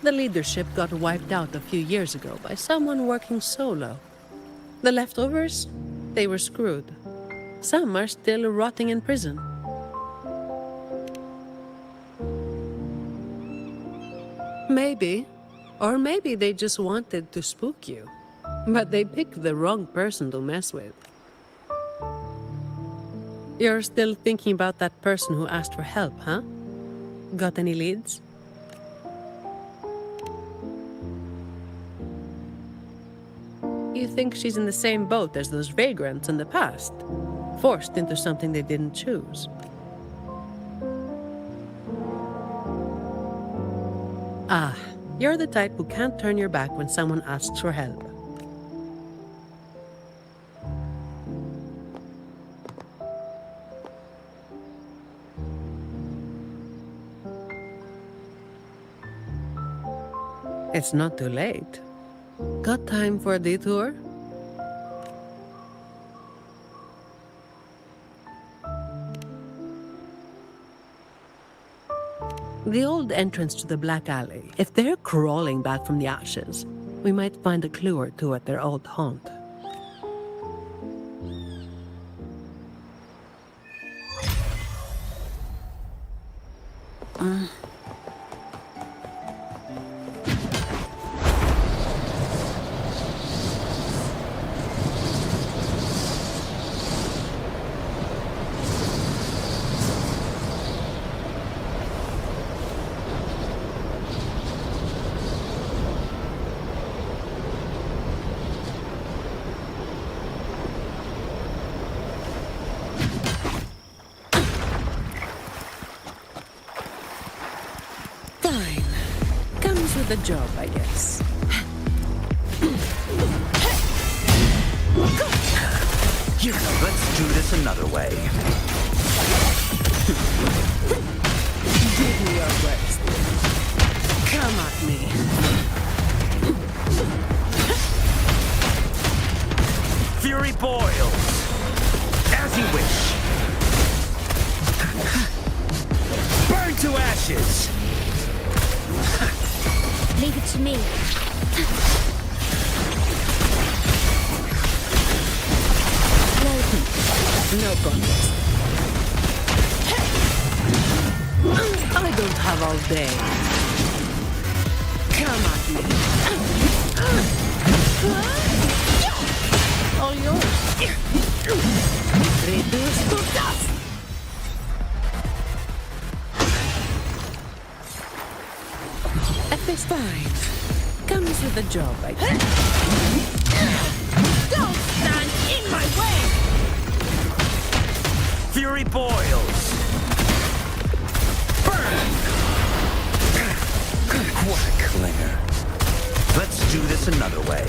The leadership got wiped out a few years ago by someone working solo. The leftovers? They were screwed. Some are still rotting in prison. Maybe. Or maybe they just wanted to spook you. But they picked the wrong person to mess with. You're still thinking about that person who asked for help, huh? Got any leads? You think she's in the same boat as those vagrants in the past? Forced into something they didn't choose. Ah, you're the type who can't turn your back when someone asks for help. It's not too late. Got time for a detour? The old entrance to the Black Alley. If they're crawling back from the ashes, we might find a clue or two at their old haunt. With the job, I guess. Here, let's do this another way. Give me your worst. Come at me. Fury boils. As you wish. Burn to ashes. Leave it to me. No contest. I don't have all day. Come at me. All yours. Reduce to dust. It's fine. Comes with the job, I guess. Don't stand in my way! Fury boils. Burn! What a clinger. Let's do this another way.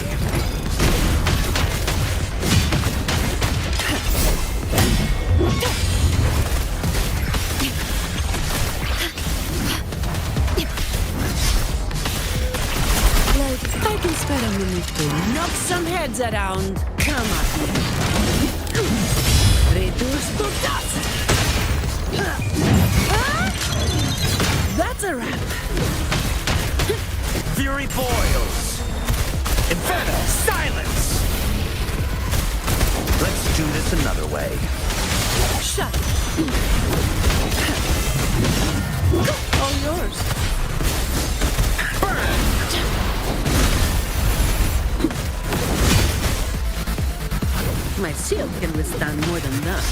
I can spare a minute to knock some heads around. Come at me. Reduce to dust. That's a wrap. Fury boils. Inferno, silence! Let's do this another way. Shut. All yours. My shield can withstand more than that.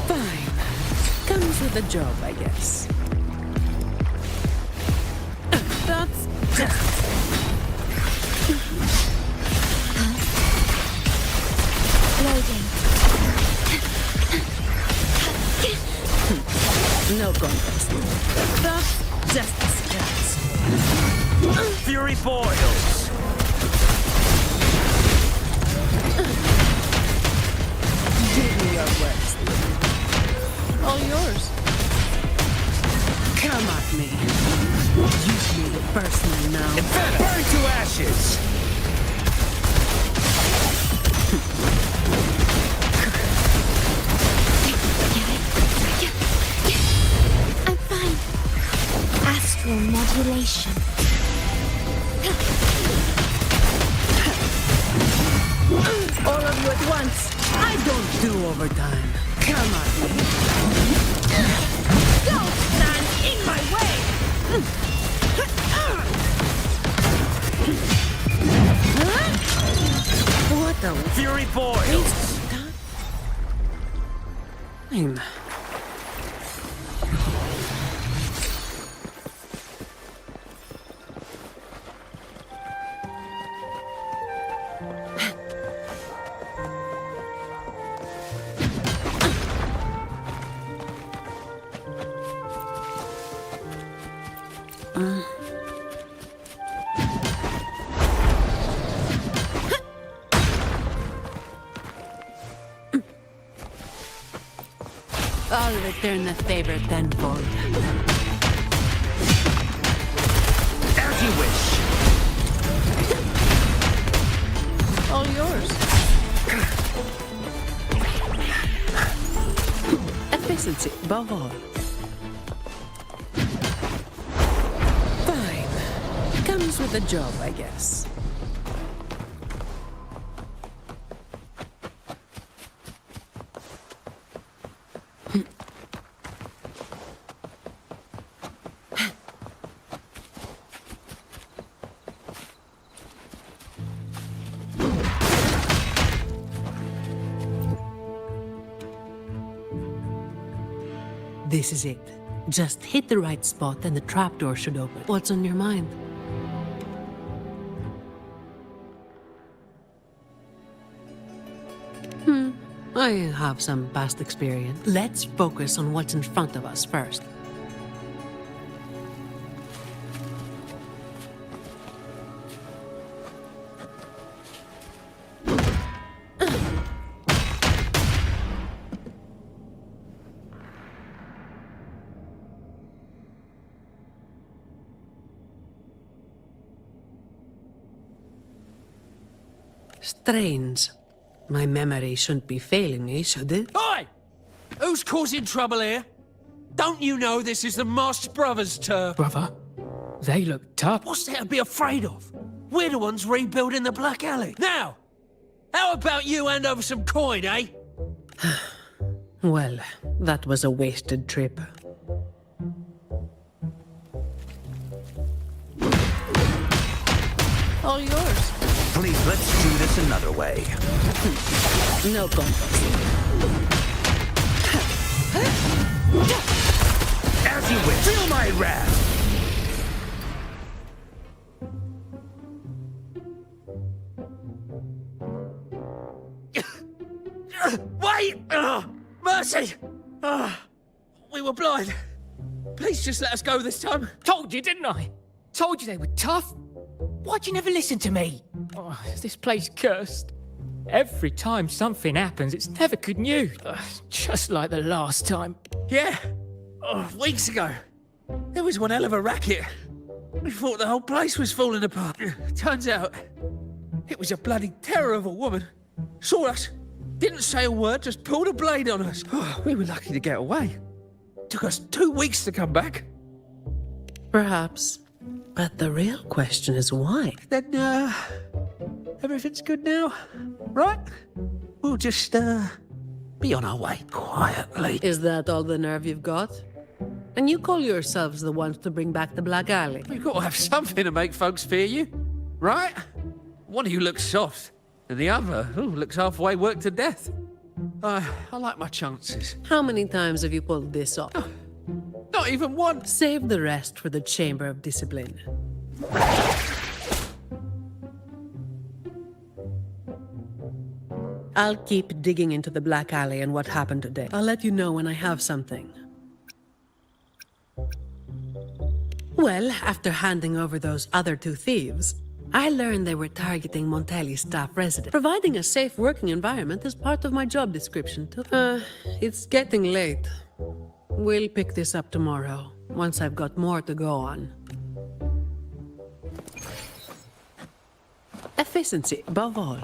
Fine. Comes with the job, I guess. That's just... Loading. No contest. That's just a scratch. Fury boils. Give me your worst. All yours. Come at me. Use me personal now. Inferno, burn to ashes. Annihilation. All of you at once. I don't do overtime. Come on. Don't stand in my way! What the Fury boils! time? I'll return the favor tenfold. As you wish! All yours. Efficiency, above all. Fine. Comes with the job, I guess. This is it. Just hit the right spot and the trapdoor should open. What's on your mind? I have some past experience. Let's focus on what's in front of us first. Strange. My memory shouldn't be failing me, should it? Oi! Who's causing trouble here? Don't you know this is the Moss Brothers' turf? Brother, they look tough. What's there to be afraid of? We're the ones rebuilding the Black Alley. Now, how about you hand over some coin, eh? Well, that was a wasted trip. All yours. Please, let's do this another way. No compass. As you wish. Feel my wrath! Wait! Mercy! We were blind. Please just let us go this time. Told you, didn't I? Told you they were tough. Why'd you never listen to me? Oh, is this place cursed? Every time something happens, it's never good news. Just like the last time. Yeah. Weeks ago. There was one hell of a racket. We thought the whole place was falling apart. Turns out, it was a bloody terror of a woman. Saw us, didn't say a word, just pulled a blade on us. We were lucky to get away. Took us 2 weeks to come back. Perhaps. But the real question is why? Then, everything's good now, right? We'll just, be on our way quietly. Is that all the nerve you've got? And you call yourselves the ones to bring back the Black Alley? You've got to have something to make folks fear you, right? One of you looks soft, and the other looks halfway worked to death. I like my chances. How many times have you pulled this off? Not even one. Save the rest for the Chamber of Discipline. I'll keep digging into the Black Alley and what happened today. I'll let you know when I have something. Well, after handing over those other 2 thieves, I learned they were targeting Montelli's staff resident. Providing a safe working environment is part of my job description, too. It's getting late. We'll pick this up tomorrow, once I've got more to go on. Efficiency, above all.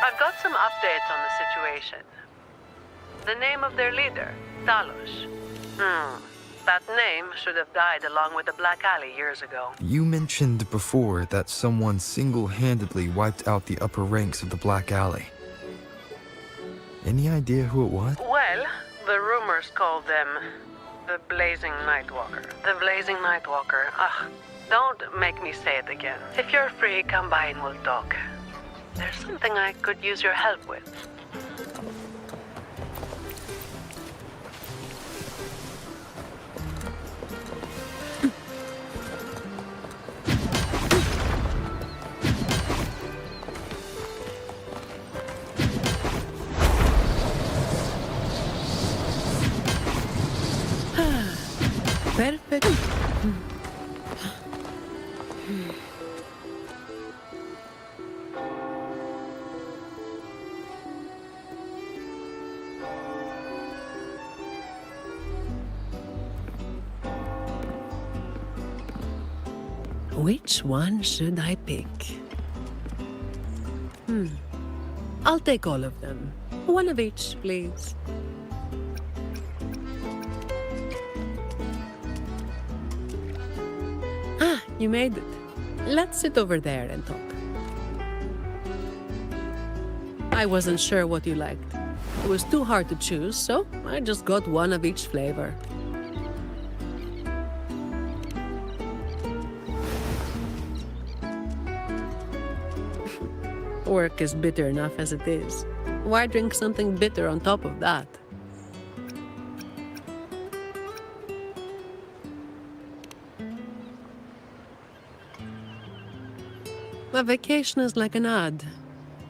I've got some updates on the situation. The name of their leader, Talos. That name should have died along with the Black Alley years ago. You mentioned before that someone single-handedly wiped out the upper ranks of the Black Alley. Any idea who it was? Well, the rumors called them the Blazing Nightwalker. The Blazing Nightwalker. Ugh, don't make me say it again. If you're free, come by and we'll talk. There's something I could use your help with. Perfect. Which one should I pick? I'll take all of them. One of each, please. Ah, you made it. Let's sit over there and talk. I wasn't sure what you liked. It was too hard to choose, so I just got one of each flavor. Work is bitter enough as it is. Why drink something bitter on top of that? A vacation is like an ad.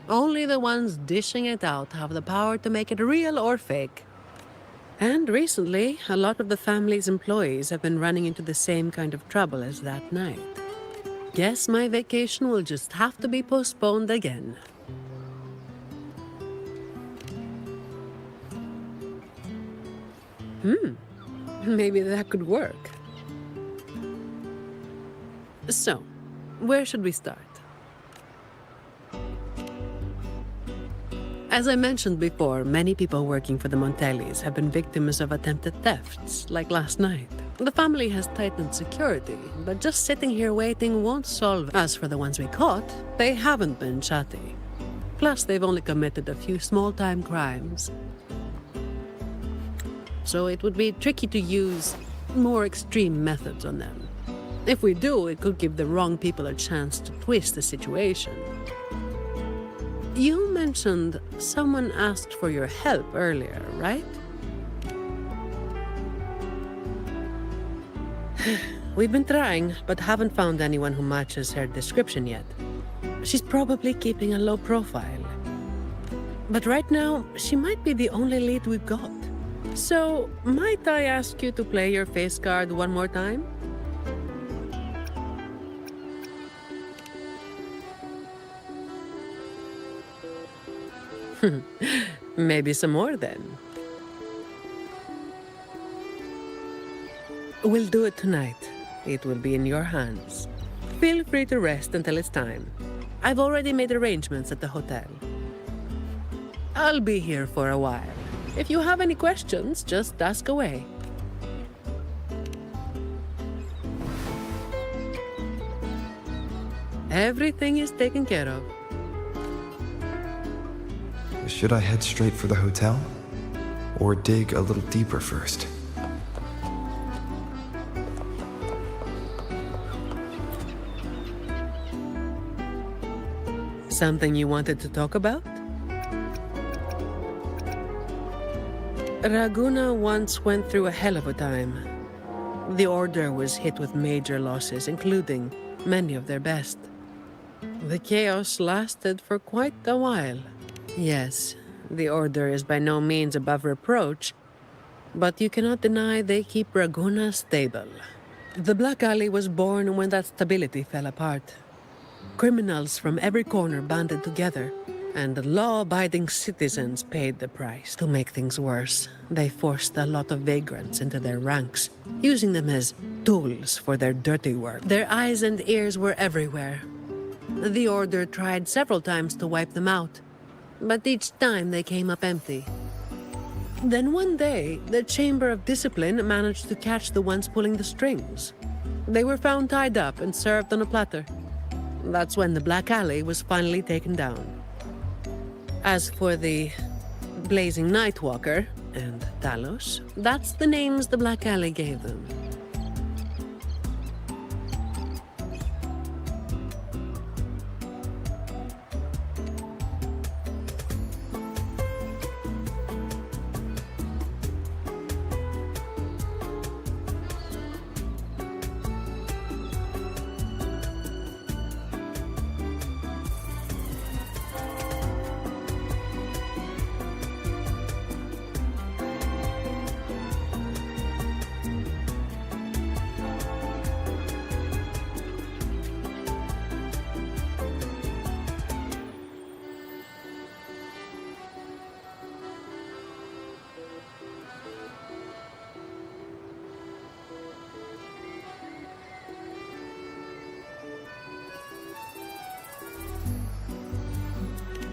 Only the ones dishing it out have the power to make it real or fake. And recently, a lot of the family's employees have been running into the same kind of trouble as that night. Guess my vacation will just have to be postponed again. Maybe that could work. So, where should we start? As I mentioned before, many people working for the Montellis have been victims of attempted thefts, like last night. The family has tightened security, but just sitting here waiting won't solve. As for the ones we caught, they haven't been chatty. Plus, they've only committed a few small-time crimes. So it would be tricky to use more extreme methods on them. If we do, it could give the wrong people a chance to twist the situation. You mentioned someone asked for your help earlier, right? We've been trying, but haven't found anyone who matches her description yet. She's probably keeping a low profile. But right now, she might be the only lead we've got. So, might I ask you to play your face card one more time? Maybe some more then. We'll do it tonight. It will be in your hands. Feel free to rest until it's time. I've already made arrangements at the hotel. I'll be here for a while. If you have any questions, just ask away. Everything is taken care of. Should I head straight for the hotel? Or dig a little deeper first? Something you wanted to talk about? Raguna once went through a hell of a time. The Order was hit with major losses, including many of their best. The chaos lasted for quite a while. Yes, the Order is by no means above reproach, but you cannot deny they keep Raguna stable. The Black Alley was born when that stability fell apart. Criminals from every corner banded together, and law-abiding citizens paid the price. To make things worse, they forced a lot of vagrants into their ranks, using them as tools for their dirty work. Their eyes and ears were everywhere. The Order tried several times to wipe them out, but each time they came up empty. Then one day, the Chamber of Discipline managed to catch the ones pulling the strings. They were found tied up and served on a platter. That's when the Black Alley was finally taken down. As for the Blazing Nightwalker and Talos, that's the names the Black Alley gave them.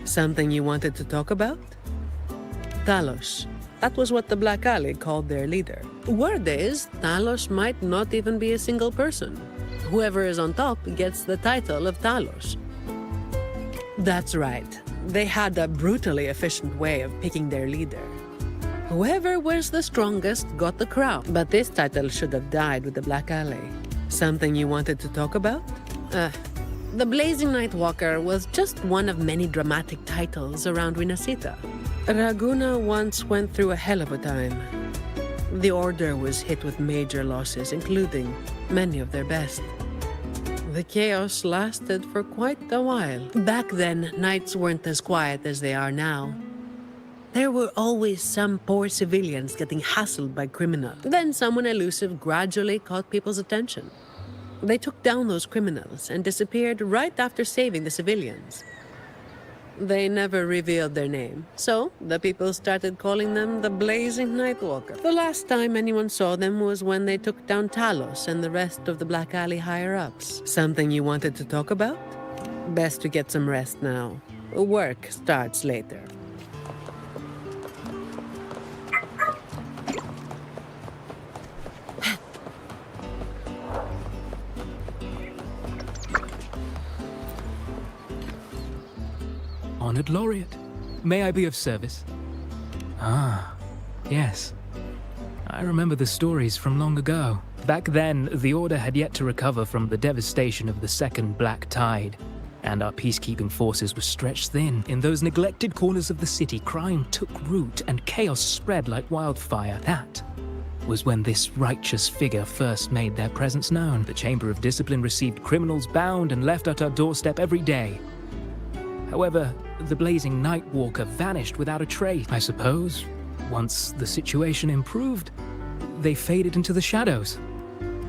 Something you wanted to talk about? Talos. That was what the Black Alley called their leader. Word is, Talos might not even be a single person. Whoever is on top gets the title of Talos. That's right. They had a brutally efficient way of picking their leader. Whoever was the strongest got the crown. But this title should have died with the Black Alley. Something you wanted to talk about? The Blazing Nightwalker was just one of many dramatic titles around Winasita. Raguna once went through a hell of a time. The Order was hit with major losses, including many of their best. The chaos lasted for quite a while. Back then, nights weren't as quiet as they are now. There were always some poor civilians getting hassled by criminals. Then someone elusive gradually caught people's attention. They took down those criminals and disappeared right after saving the civilians. They never revealed their name, so the people started calling them the Blazing Nightwalker. The last time anyone saw them was when they took down Talos and the rest of the Black Alley higher-ups. Something you wanted to talk about? Best to get some rest now. Work starts later. Honored Laureate, may I be of service? Ah, yes. I remember the stories from long ago. Back then, the Order had yet to recover from the devastation of the Second Black Tide, and our peacekeeping forces were stretched thin. In those neglected corners of the city, crime took root and chaos spread like wildfire. That was when this righteous figure first made their presence known. The Chamber of Discipline received criminals bound and left at our doorstep every day. However, the Blazing Nightwalker vanished without a trace. I suppose, once the situation improved, they faded into the shadows.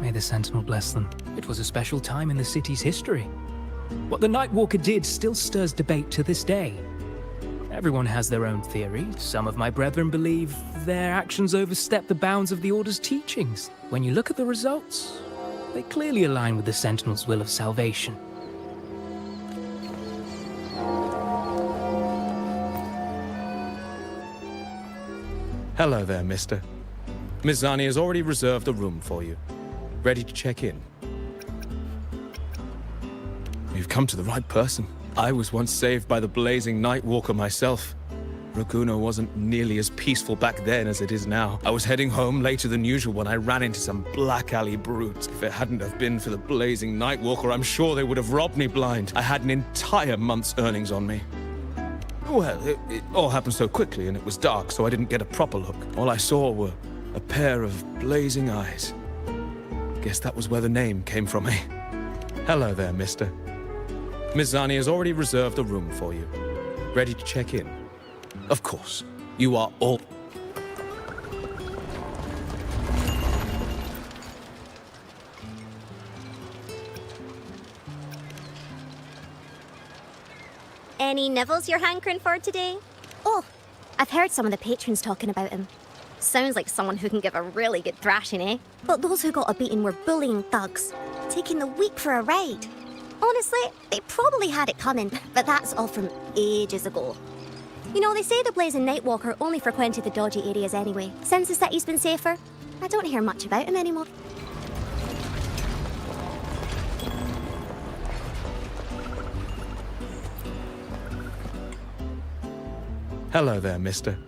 May the Sentinel bless them. It was a special time in the city's history. What the Nightwalker did still stirs debate to this day. Everyone has their own theory. Some of my brethren believe their actions overstep the bounds of the Order's teachings. When you look at the results, they clearly align with the Sentinel's will of salvation. Hello there, mister. Miss Zani has already reserved a room for you. Ready to check in. You've come to the right person. I was once saved by the Blazing Nightwalker myself. Raguna wasn't nearly as peaceful back then as it is now. I was heading home later than usual when I ran into some Black Alley brutes. If it hadn't have been for the Blazing Nightwalker, I'm sure they would have robbed me blind. I had an entire month's earnings on me. Well, it all happened so quickly and it was dark, so I didn't get a proper look. All I saw were a pair of blazing eyes. Guess that was where the name came from, eh? Hello there, mister. Miss Zani has already reserved a room for you. Ready to check in? Of course. You are all... Any Nivels you're hankering for today? Oh, I've heard some of the patrons talking about him. Sounds like someone who can give a really good thrashing, eh? But those who got a beating were bullying thugs, taking the weak for a ride. Honestly, they probably had it coming, but that's all from ages ago. You know, they say the Blazing Nightwalker only frequented the dodgy areas anyway. Since the city's been safer, I don't hear much about him anymore. Hello there, mister.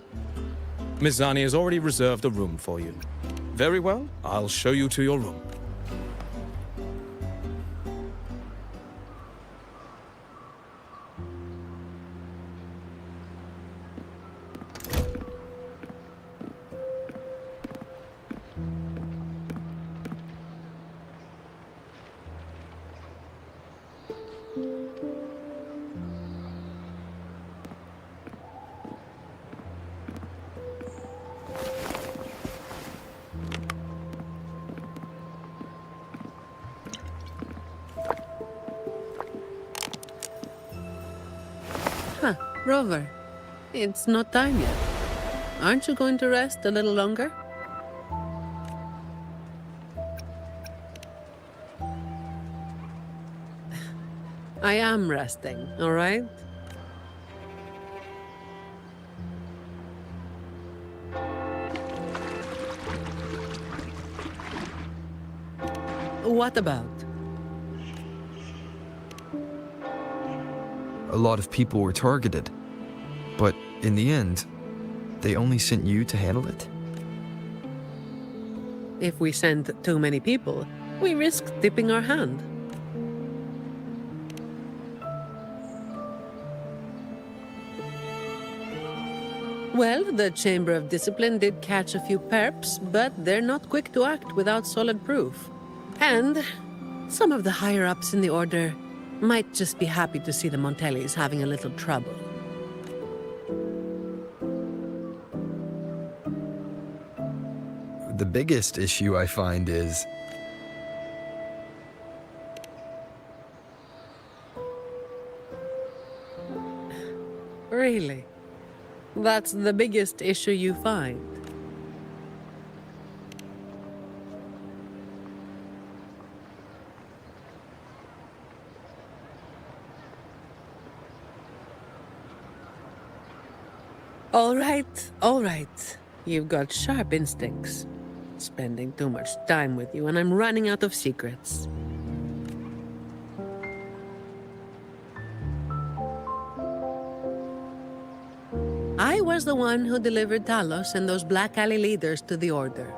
Miss Zani has already reserved a room for you. Very well, I'll show you to your room. Huh, Rover. It's not time yet. Aren't you going to rest a little longer? I am resting, all right? What about? A lot of people were targeted, but in the end, they only sent you to handle it? If we send too many people, we risk tipping our hand. Well, the Chamber of Discipline did catch a few perps, but they're not quick to act without solid proof. And some of the higher-ups in the Order might just be happy to see the Montellis having a little trouble. The biggest issue I find is Really? That's the biggest issue you find? All right. You've got sharp instincts. Spending too much time with you, and I'm running out of secrets. I was the one who delivered Talos and those Black Alley leaders to the Order.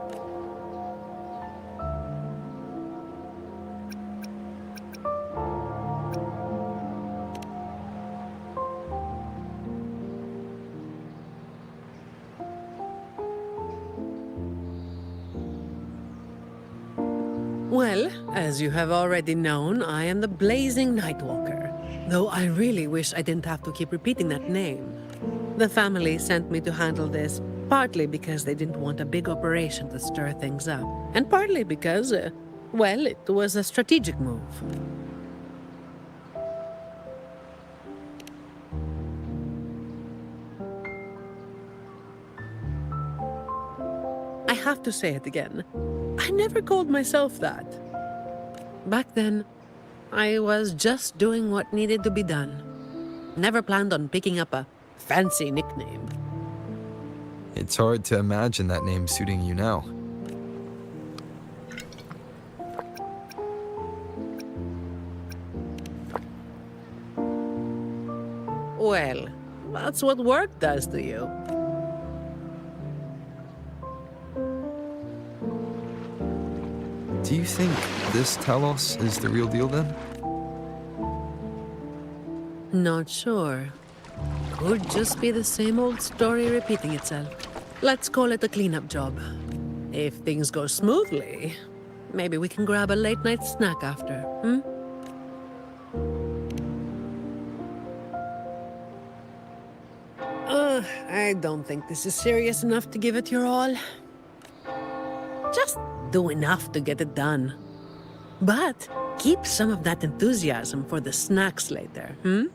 Well, as you have already known, I am the Blazing Nightwalker. Though I really wish I didn't have to keep repeating that name. The family sent me to handle this, partly because they didn't want a big operation to stir things up, and partly because, well, it was a strategic move. I have to say it again. I never called myself that. Back then, I was just doing what needed to be done. Never planned on picking up a fancy nickname. it's hard to imagine that name suiting you now. Well, that's what work does to you. Do you think this Talos is the real deal then? Not sure. Could just be the same old story repeating itself. Let's call it a cleanup job. If things go smoothly, maybe we can grab a late-night snack after, hmm? I don't think this is serious enough to give it your all. Just do enough to get it done. But keep some of that enthusiasm for the snacks later, hmm?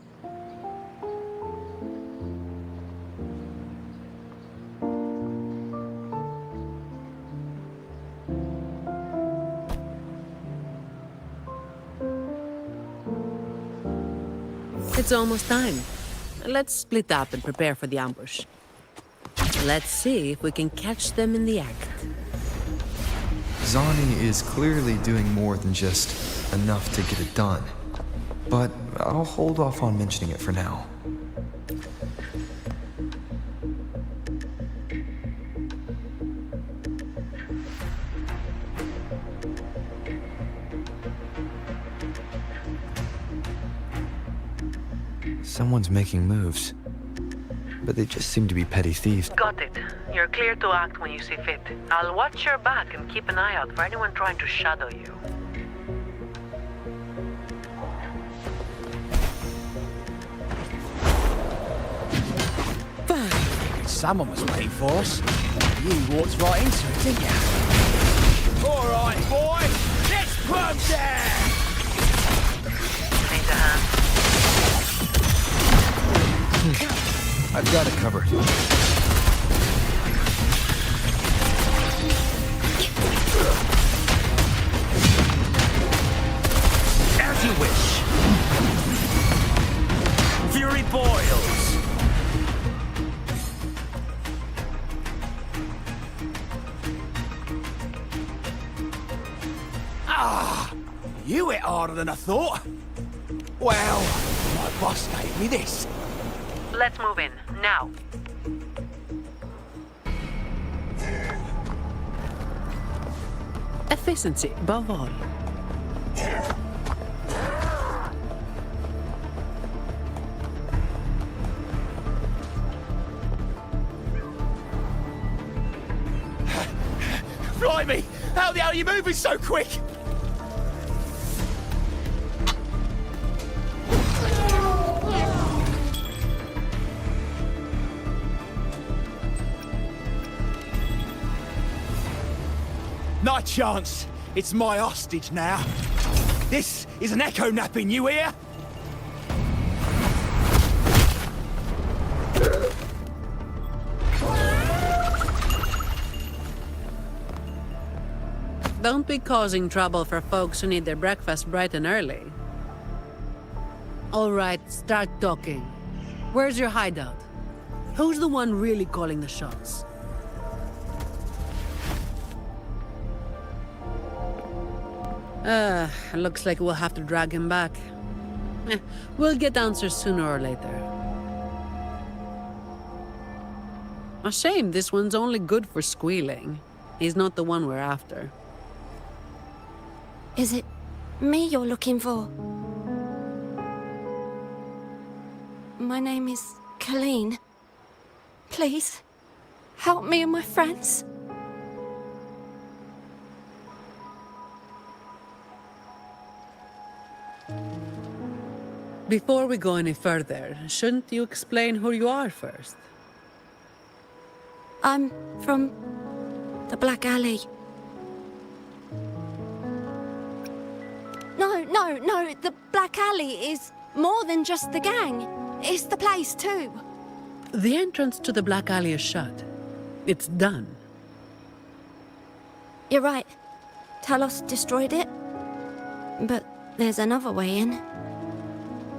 It's almost time. let's split up and prepare for the ambush. Let's see if we can catch them in the act. Zani is clearly doing more than just enough to get it done. But I'll hold off on mentioning it for now. Someone's making moves, but they just seem to be petty thieves. Got it. You're clear to act when you see fit. I'll watch your back and keep an eye out for anyone trying to shadow you. Someone was waiting for us. You walked right into it, didn't you? All right, boy. Let's put 'em down. Need a hand? I've got it covered. As you wish. Fury boils. You hit harder than I thought. Well, my boss gave me this. Let's move in, now. Efficiency, above all. Blimey! How the hell are you moving so quick? Not a chance. It's my hostage now. This is an echo napping, you hear? Don't be causing trouble for folks who need their breakfast bright and early. All right, start talking. Where's your hideout? Who's the one really calling the shots? Looks like we'll have to drag him back. We'll get answers sooner or later. A shame this one's only good for squealing. He's not the one we're after. Is it me you're looking for? My name is Colleen. Please, help me and my friends. Before we go any further, shouldn't you explain who you are first? I'm from the Black Alley. No, the Black Alley is more than just the gang. It's the place too. The entrance to the Black Alley is shut. It's done. You're right. Talos destroyed it. But there's another way in.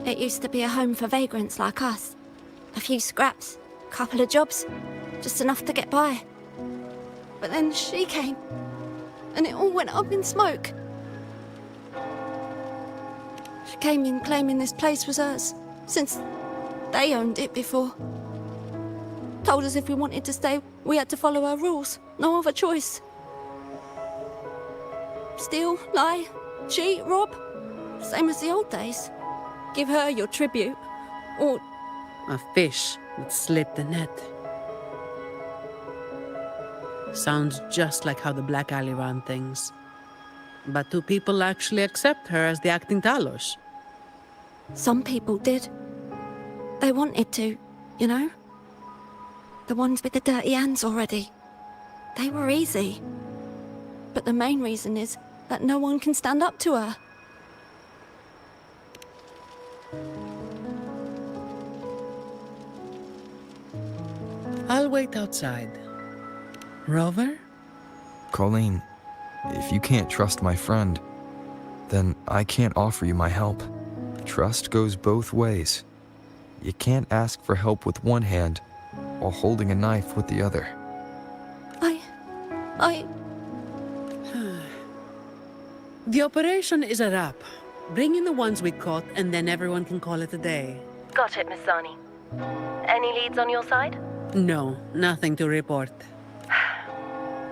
It used to be a home for vagrants like us. A few scraps, couple of jobs, just enough to get by. But then she came, and it all went up in smoke. She came in claiming this place was hers, since they owned it before. Told us if we wanted to stay, we had to follow her rules. No other choice. Steal, lie, cheat, rob. Same as the old days. Give her your tribute, or... A fish that slipped the net. Sounds just like how the Black Alley ran things. But do people actually accept her as the acting Talos? Some people did. They wanted to, you know? The ones with the dirty hands already. They were easy. But the main reason is that no one can stand up to her. I'll wait outside. Rover? Colleen, if you can't trust my friend, then I can't offer you my help. Trust goes both ways. You can't ask for help with one hand while holding a knife with the other. The operation is a wrap. Bring in the ones we caught, and then everyone can call it a day. Got it, Miss Zani. Any leads on your side? No, nothing to report.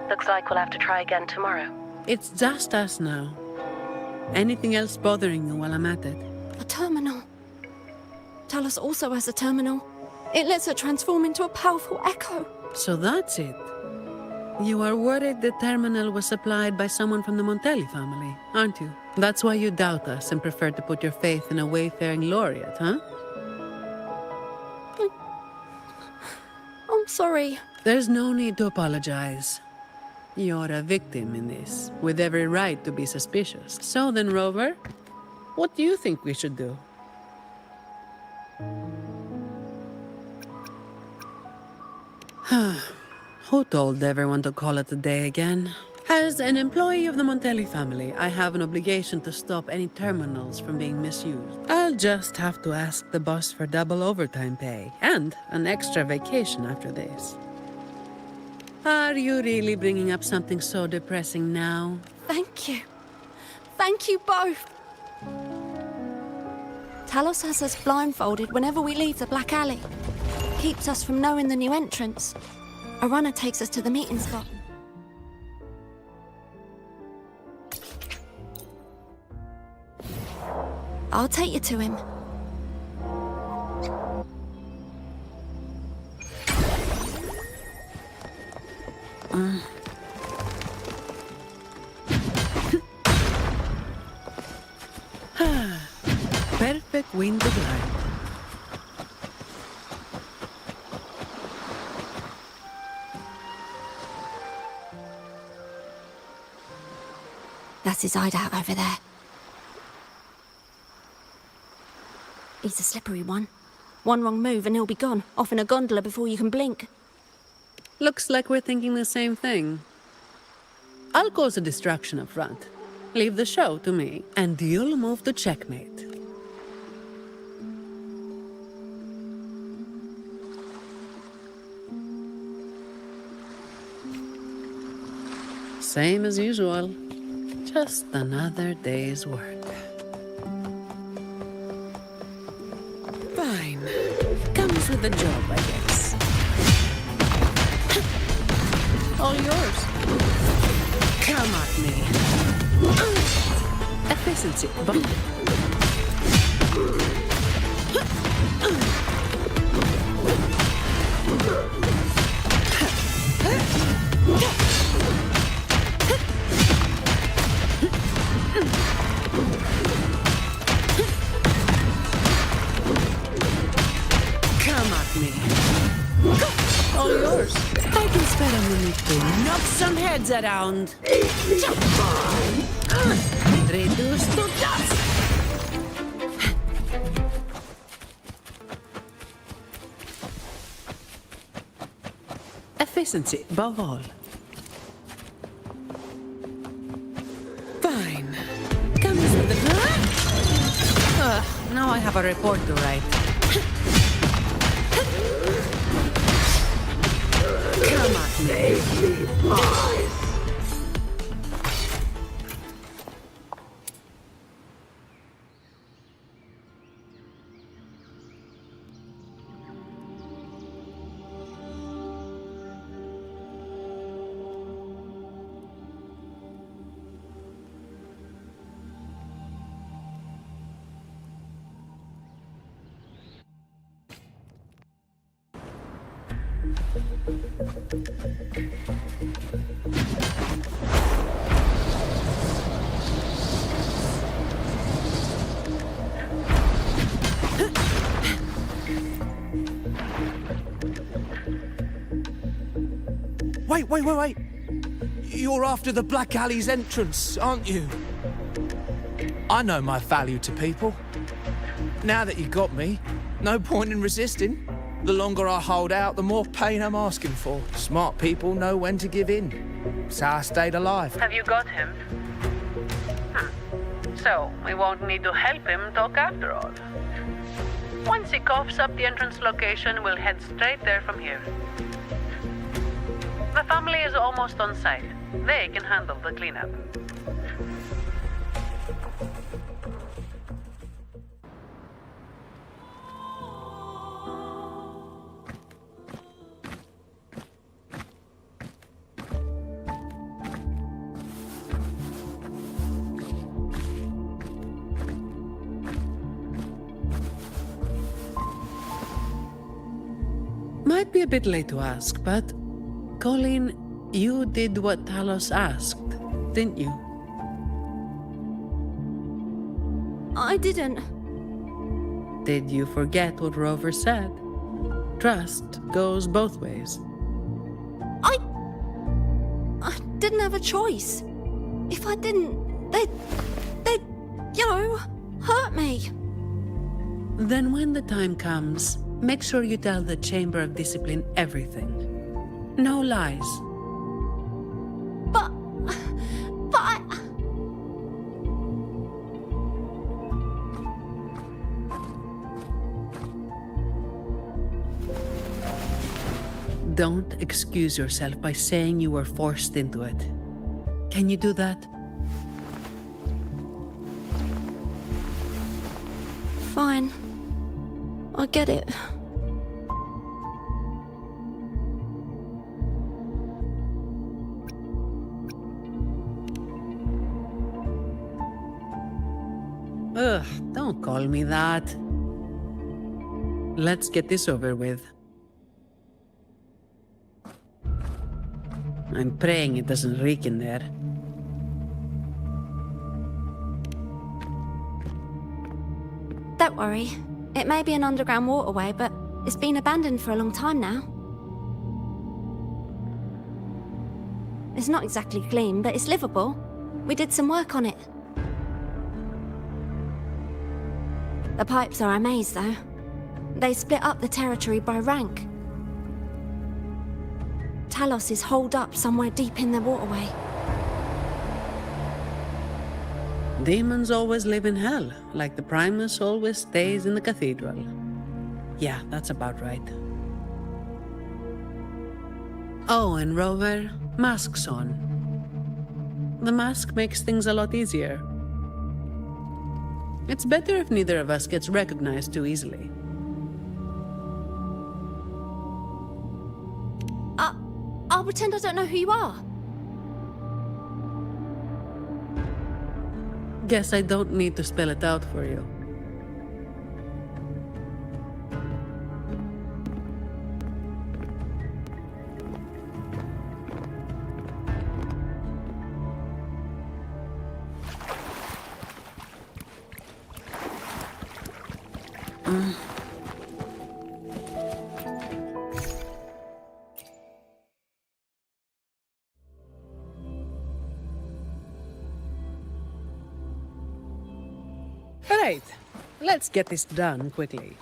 Looks like we'll have to try again tomorrow. It's just us now. Anything else bothering you while I'm at it? A terminal. Talos also has a terminal. It lets her transform into a powerful echo. So that's it. You are worried the terminal was supplied by someone from the Montelli family, aren't you? That's why you doubt us and prefer to put your faith in a wayfaring laureate, huh? I'm sorry. There's no need to apologize. You're a victim in this, with every right to be suspicious. So then, Rover, what do you think we should do? Who told everyone to call it a day again? As an employee of the Montelli family, I have an obligation to stop any terminals from being misused. I'll just have to ask the boss for double overtime pay and an extra vacation after this. Are you really bringing up something so depressing now? Thank you. Thank you both. Talos has us blindfolded whenever we leave the Black Alley. Keeps us from knowing the new entrance. A runner takes us to the meeting spot. I'll take you to him. Perfect wind of light. That's his hideout over there. He's a slippery one. One wrong move and he'll be gone, off in a gondola before you can blink. Looks like we're thinking the same thing. I'll cause a distraction up front. Leave the show to me, and you'll move to checkmate. Same as usual. Just another day's work. Fine. Comes with the job, I guess. All yours. Come at me. Efficiency. Come at me. All yours. I can spare a minute to knock some heads around. Reduce to dust. Efficiency above all. Fine. Comes with the... now I have a report to write. Come at me. Wait. You're after the Black Alley's entrance, aren't you? I know my value to people. Now that you got me, no point in resisting. The longer I hold out, the more pain I'm asking for. Smart people know when to give in. It's how I stayed alive. Have you got him? So, we won't need to help him talk after all. Once he coughs up the entrance location, we'll head straight there from here. The family is almost on site. They can handle the cleanup. Might be a bit late to ask, but Colleen, you did what Talos asked, didn't you? I didn't. Did you forget what Rover said? Trust goes both ways. I didn't have a choice. If I didn't, they'd, hurt me. Then when the time comes, make sure you tell the Chamber of Discipline everything. No lies. But I... Don't excuse yourself by saying you were forced into it. Can you do that? Fine. I get it. Ugh, don't call me that. Let's get this over with. I'm praying it doesn't reek in there. Don't worry. It may be an underground waterway, but it's been abandoned for a long time now. It's not exactly clean, but it's livable. We did some work on it. The pipes are a maze, though. They split up the territory by rank. Talos is holed up somewhere deep in the waterway. Demons always live in hell, like the Primus always stays in the cathedral. Yeah, that's about right. Oh, and Rover, mask's on. The mask makes things a lot easier. It's better if neither of us gets recognized too easily. I'll pretend I don't know who you are. Guess I don't need to spell it out for you. Right, let's get this done quickly.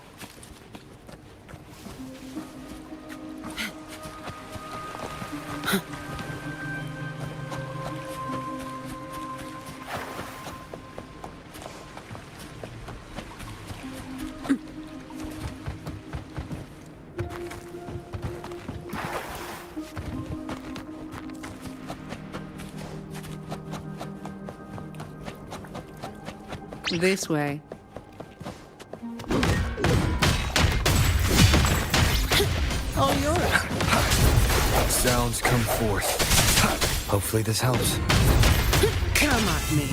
This way. All yours. Sounds come forth. Hopefully this helps. Come at me.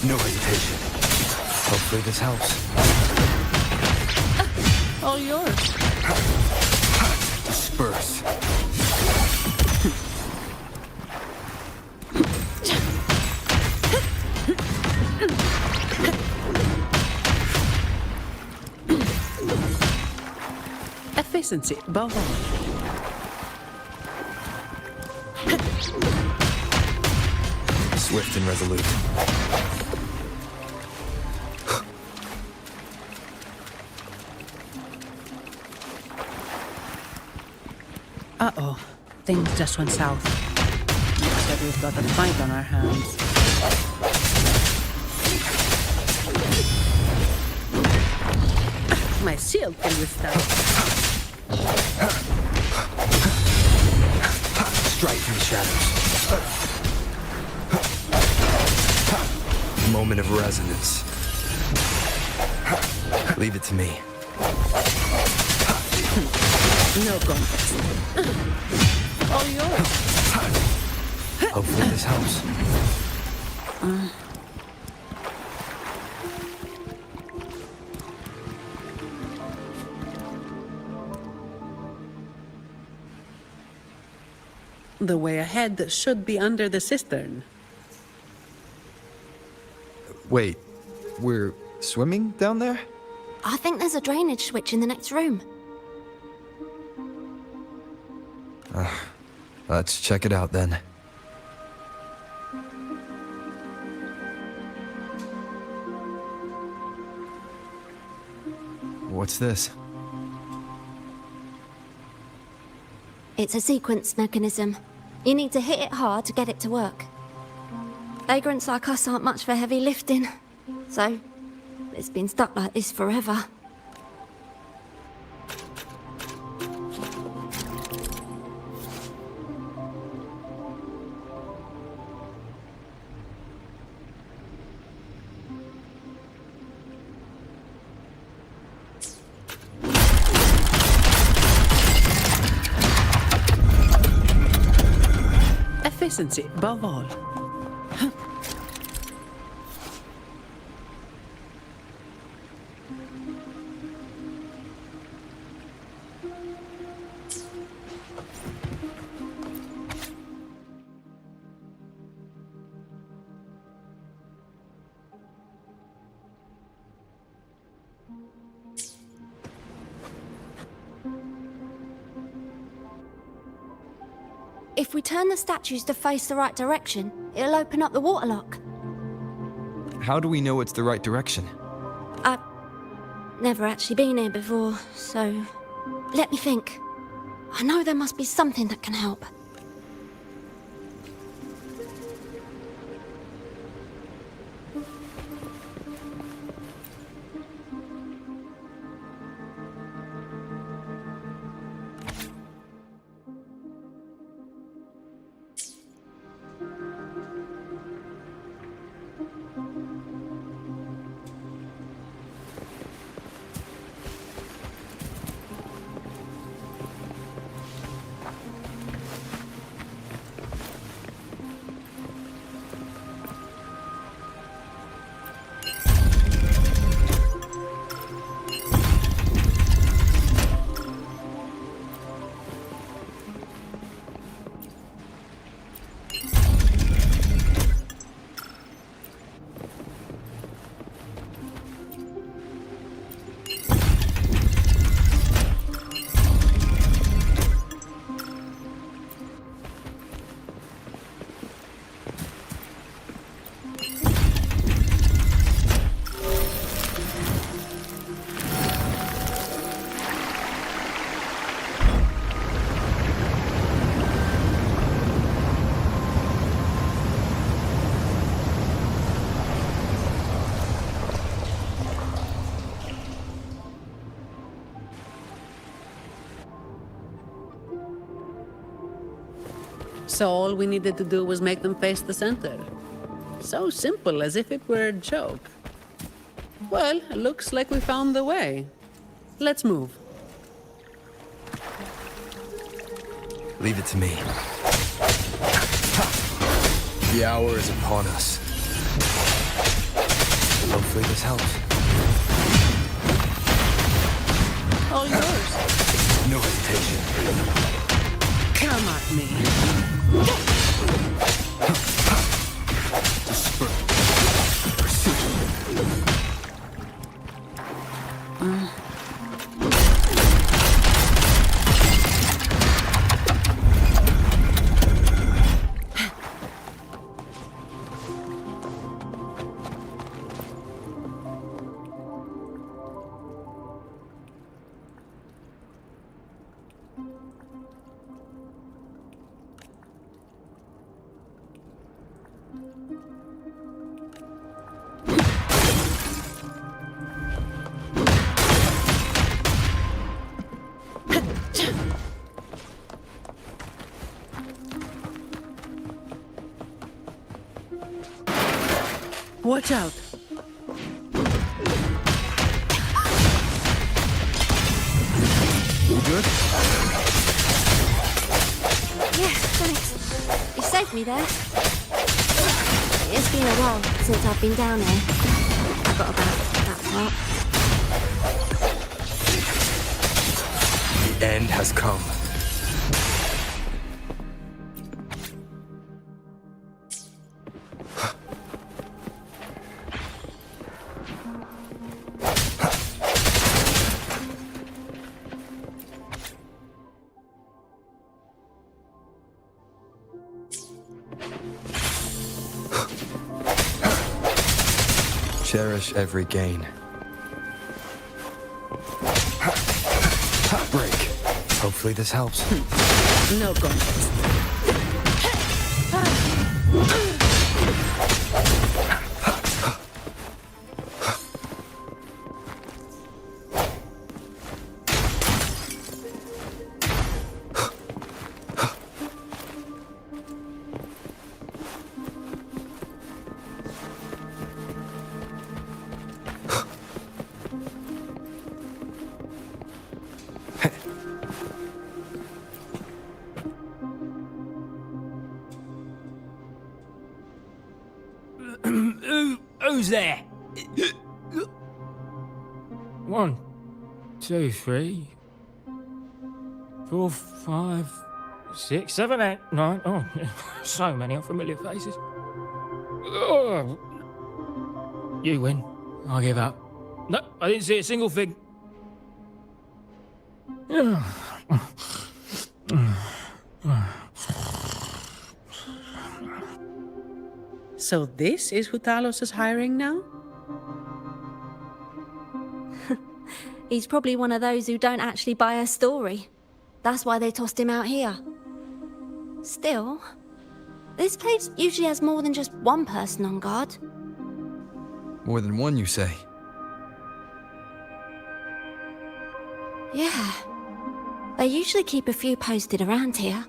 No hesitation. Hopefully this helps. All yours. Disperse. Efficiency, above all. swift and resolute. Uh-oh. Things just went south. Looks like we've got a fight on our hands. My shield can withstand. Strike from the shadows. Moment of resonance. Leave it to me. No contest. All yours. Hopefully this helps. The way ahead should be under the cistern. Wait, we're swimming down there? I think there's a drainage switch in the next room. Let's check it out then. What's this? It's a sequence mechanism. You need to hit it hard to get it to work. Vagrants like us aren't much for heavy lifting, so it's been stuck like this forever. Efficiency, above all. If we turn the statues to face the right direction, it'll open up the waterlock. How do we know it's the right direction? I've never actually been here before, so let me think. I know there must be something that can help. So all we needed to do was make them face the center. So simple, as if it were a joke. Well, it looks like we found the way. Let's move. Leave it to me. The hour is upon us. Hopefully this helps. All yours. No hesitation. Come at me. Watch out. You good? Yeah, thanks. You saved me there. It's been a while since I've been down here. I got about that part. The end has come. Cherish every gain. Break. Hopefully this helps. No contest. Who's there? 1, 2, 3, 4, 5, 6, 7, 8, 9. Oh, so many unfamiliar faces. Oh. You win. I give up. No, I didn't see a single thing. So this is who Talos is hiring now? He's probably one of those who don't actually buy a story. That's why they tossed him out here. Still, this place usually has more than just one person on guard. More than one, you say? Yeah. They usually keep a few posted around here.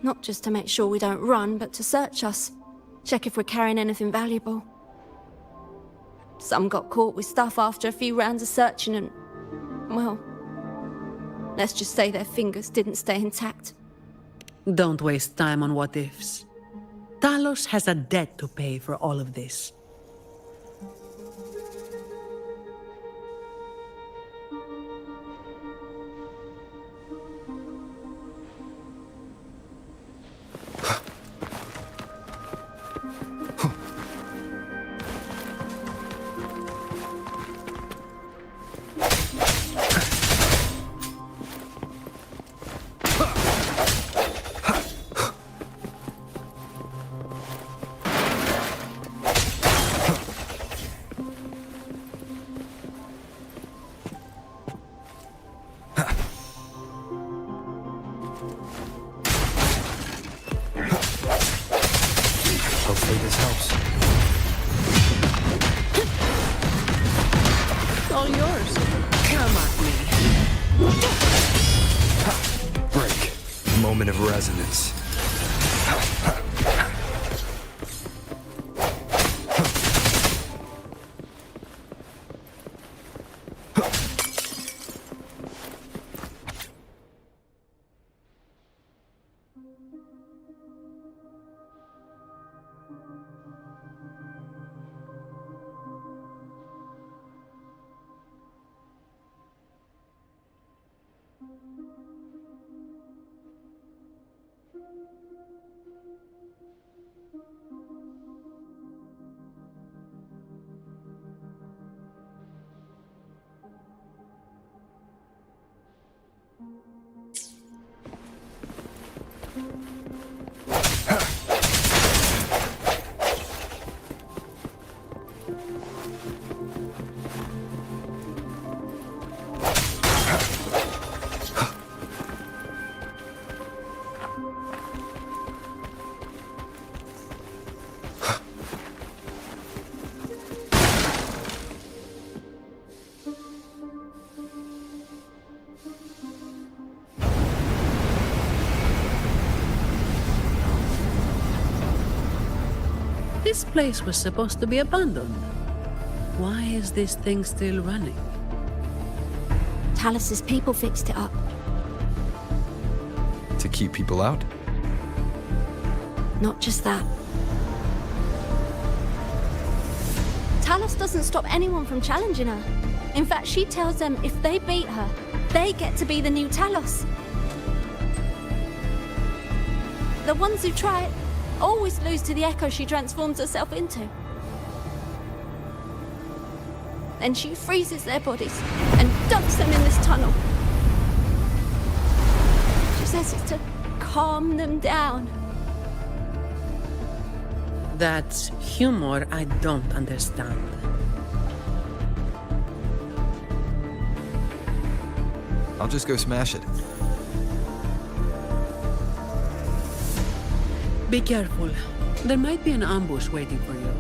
Not just to make sure we don't run, but to search us. Check if we're carrying anything valuable. Some got caught with stuff after a few rounds of searching and... well... let's just say their fingers didn't stay intact. Don't waste time on what-ifs. Talos has a debt to pay for all of this. Hopefully this helps. All yours. Come at me. Break. Moment of resonance. This place was supposed to be abandoned. Why is this thing still running? Talus's people fixed it up. To keep people out? Not just that. Talus doesn't stop anyone from challenging her. In fact, she tells them if they beat her, they get to be the new Talos. The ones who try it always lose to the echo she transforms herself into. Then she freezes their bodies and dumps them in this tunnel. She says it's to calm them down. That's humor I don't understand. I'll just go smash it. Be careful. There might be an ambush waiting for you.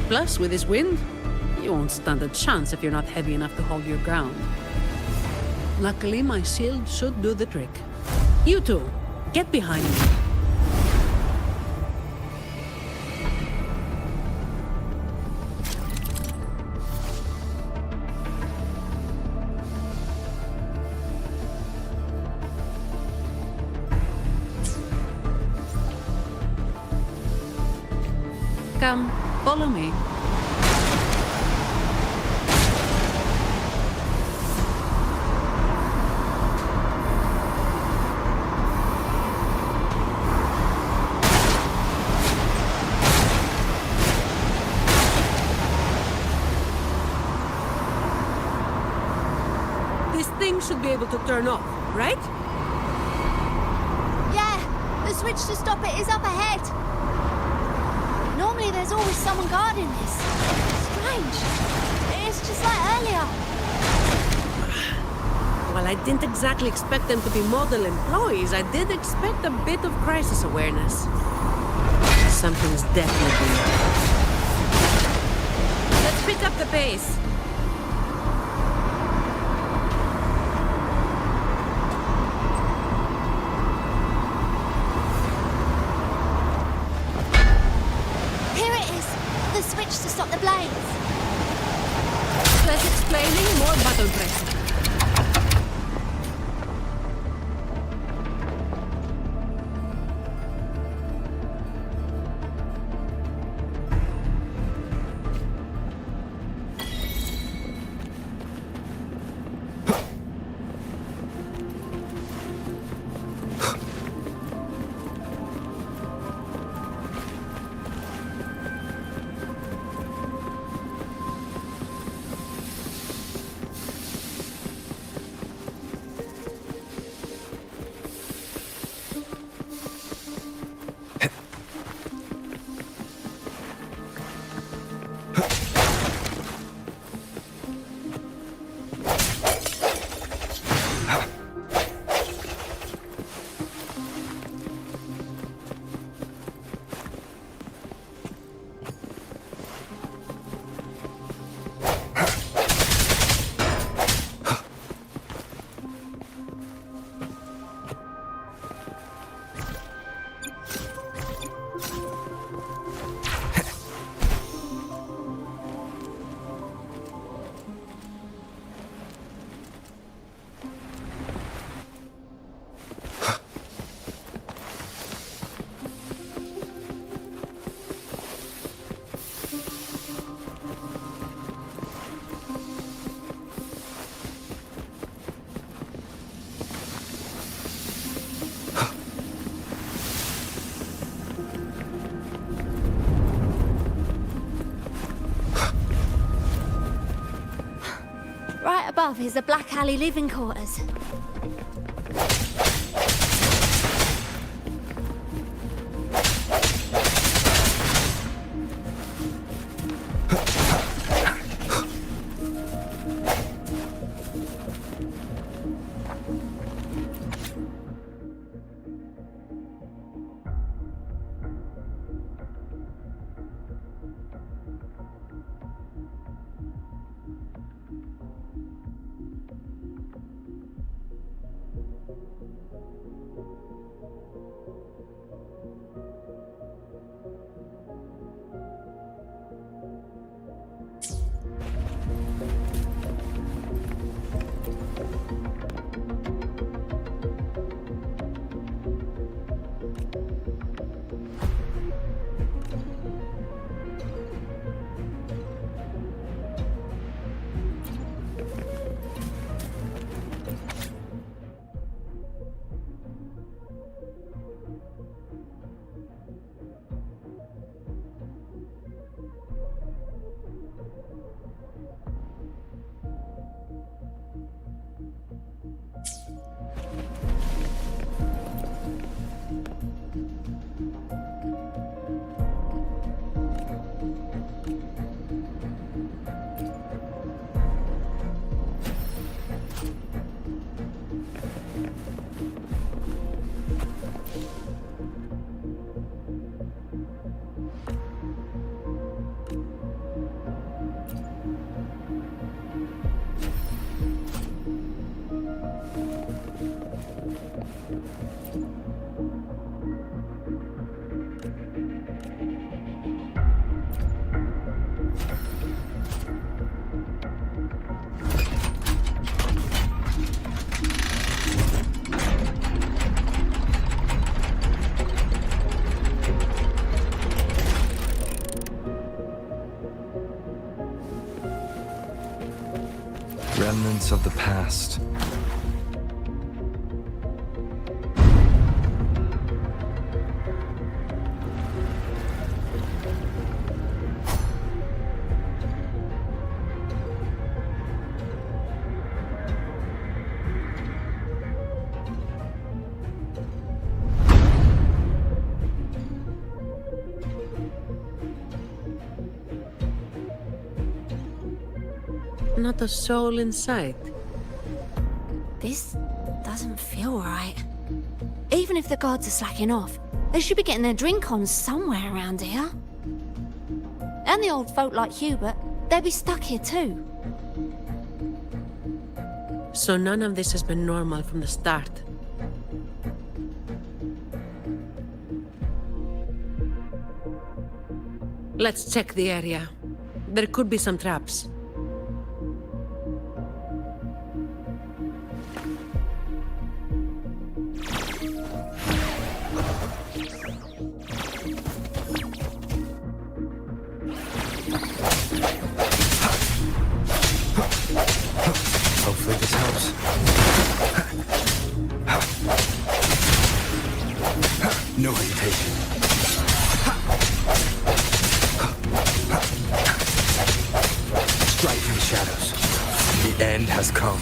Plus, with this wind, you won't stand a chance if you're not heavy enough to hold your ground. Luckily, my shield should do the trick. You two, get behind me. Come, follow me. This thing should be able to turn off, right? Yeah, the switch to stop it is up ahead. Normally there's always someone guarding this. Strange. It's just like earlier. Well, I didn't exactly expect them to be model employees. I did expect a bit of crisis awareness. Something's definitely... Let's pick up the pace. To stop the blades. Less explaining, more button pressing. Right above is the Black Alley living quarters. Remnants of the past. Not a soul in sight. This doesn't feel right. Even if the guards are slacking off, they should be getting their drink on somewhere around here. And the old folk like Hubert, they'll be stuck here too. So none of this has been normal from the start. Let's check the area. There could be some traps. Hopefully this helps. No hesitation. Strike from the shadows. The end has come.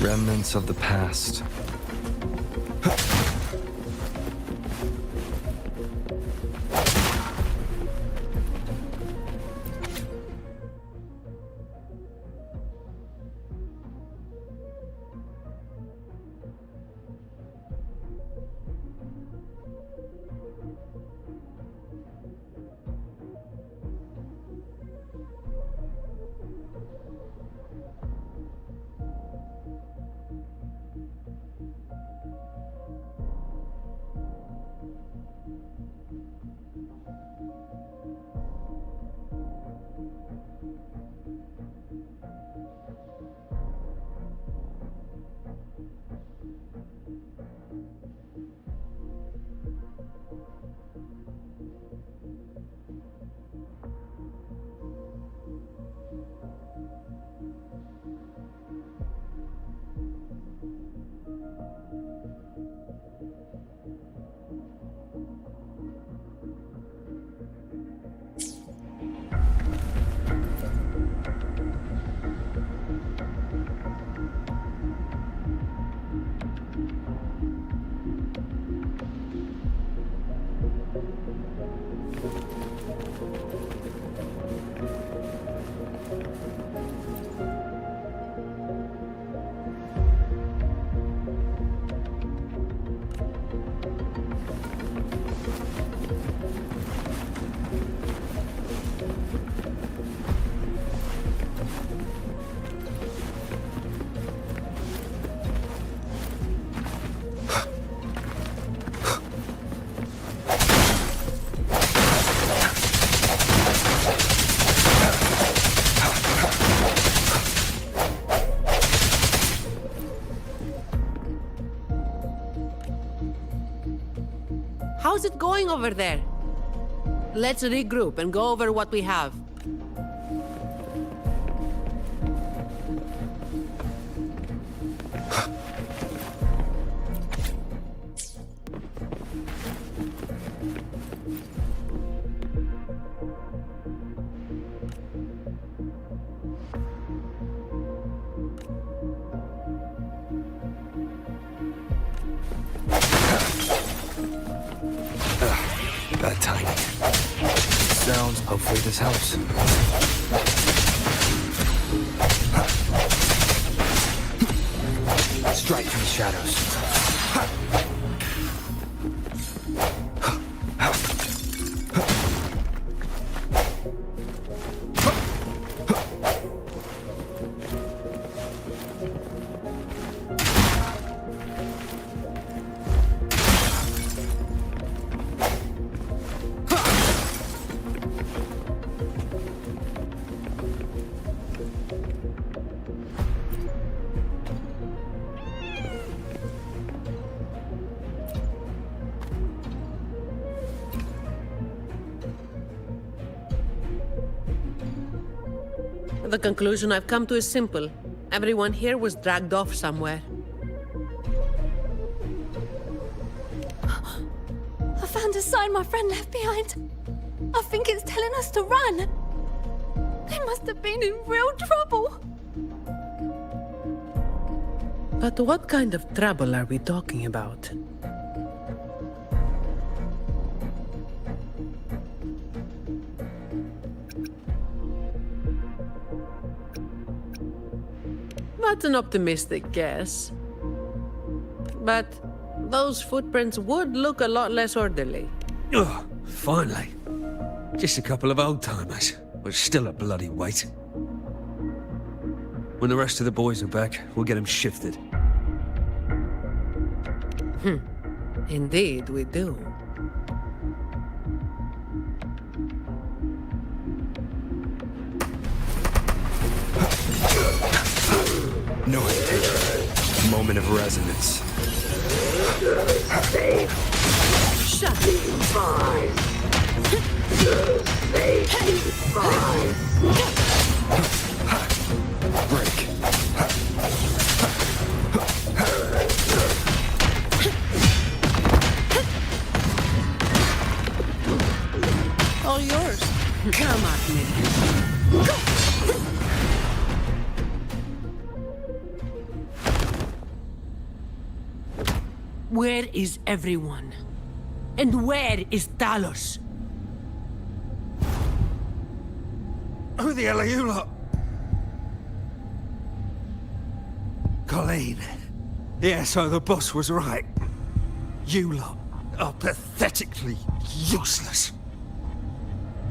Remnants of the past. how's it going over there? Let's regroup and go over what we have. Bad timing. Sounds. Hopefully this helps. Strike from the shadows. The conclusion I've come to is simple. Everyone here was dragged off somewhere. I found a sign my friend left behind. I think it's telling us to run. They must have been in real trouble. But what kind of trouble are we talking about? That's an optimistic guess. But those footprints would look a lot less orderly. Oh, finally. Just a couple of old-timers, but still a bloody weight. When the rest of the boys are back, we'll get them shifted. Indeed, we do. No hesitation. Moment of resonance. Shut Break. all yours. Come at me. Where is everyone? And where is Talos? Who the hell are you lot? Colleen. Yeah, so the boss was right. You lot are pathetically useless.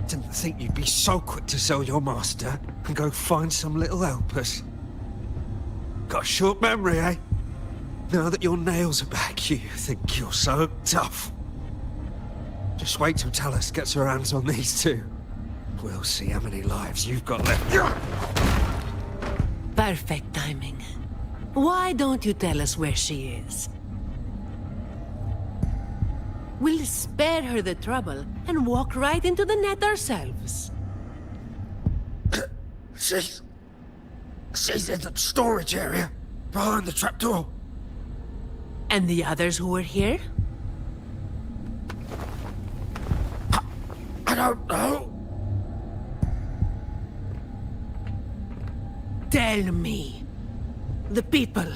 Didn't think you'd be so quick to sell your master and go find some little helpers. Got a short memory, eh? Now that your nails are back, you think you're so tough. Just wait till Talos gets her hands on these two. We'll see how many lives you've got left. Perfect timing. Why don't you tell us where she is? We'll spare her the trouble and walk right into the net ourselves. She's in the storage area, behind the trapdoor. And the others who were here? I don't know. Tell me. The people.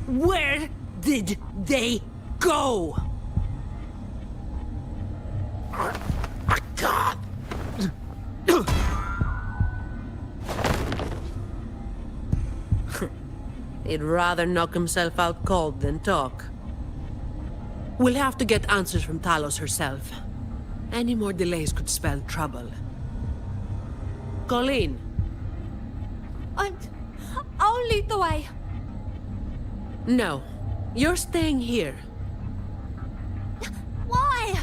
Where did they go? I can't. He'd rather knock himself out cold than talk. We'll have to get answers from Talos herself. Any more delays could spell trouble. Colleen. I'll lead the way. No. You're staying here. Why?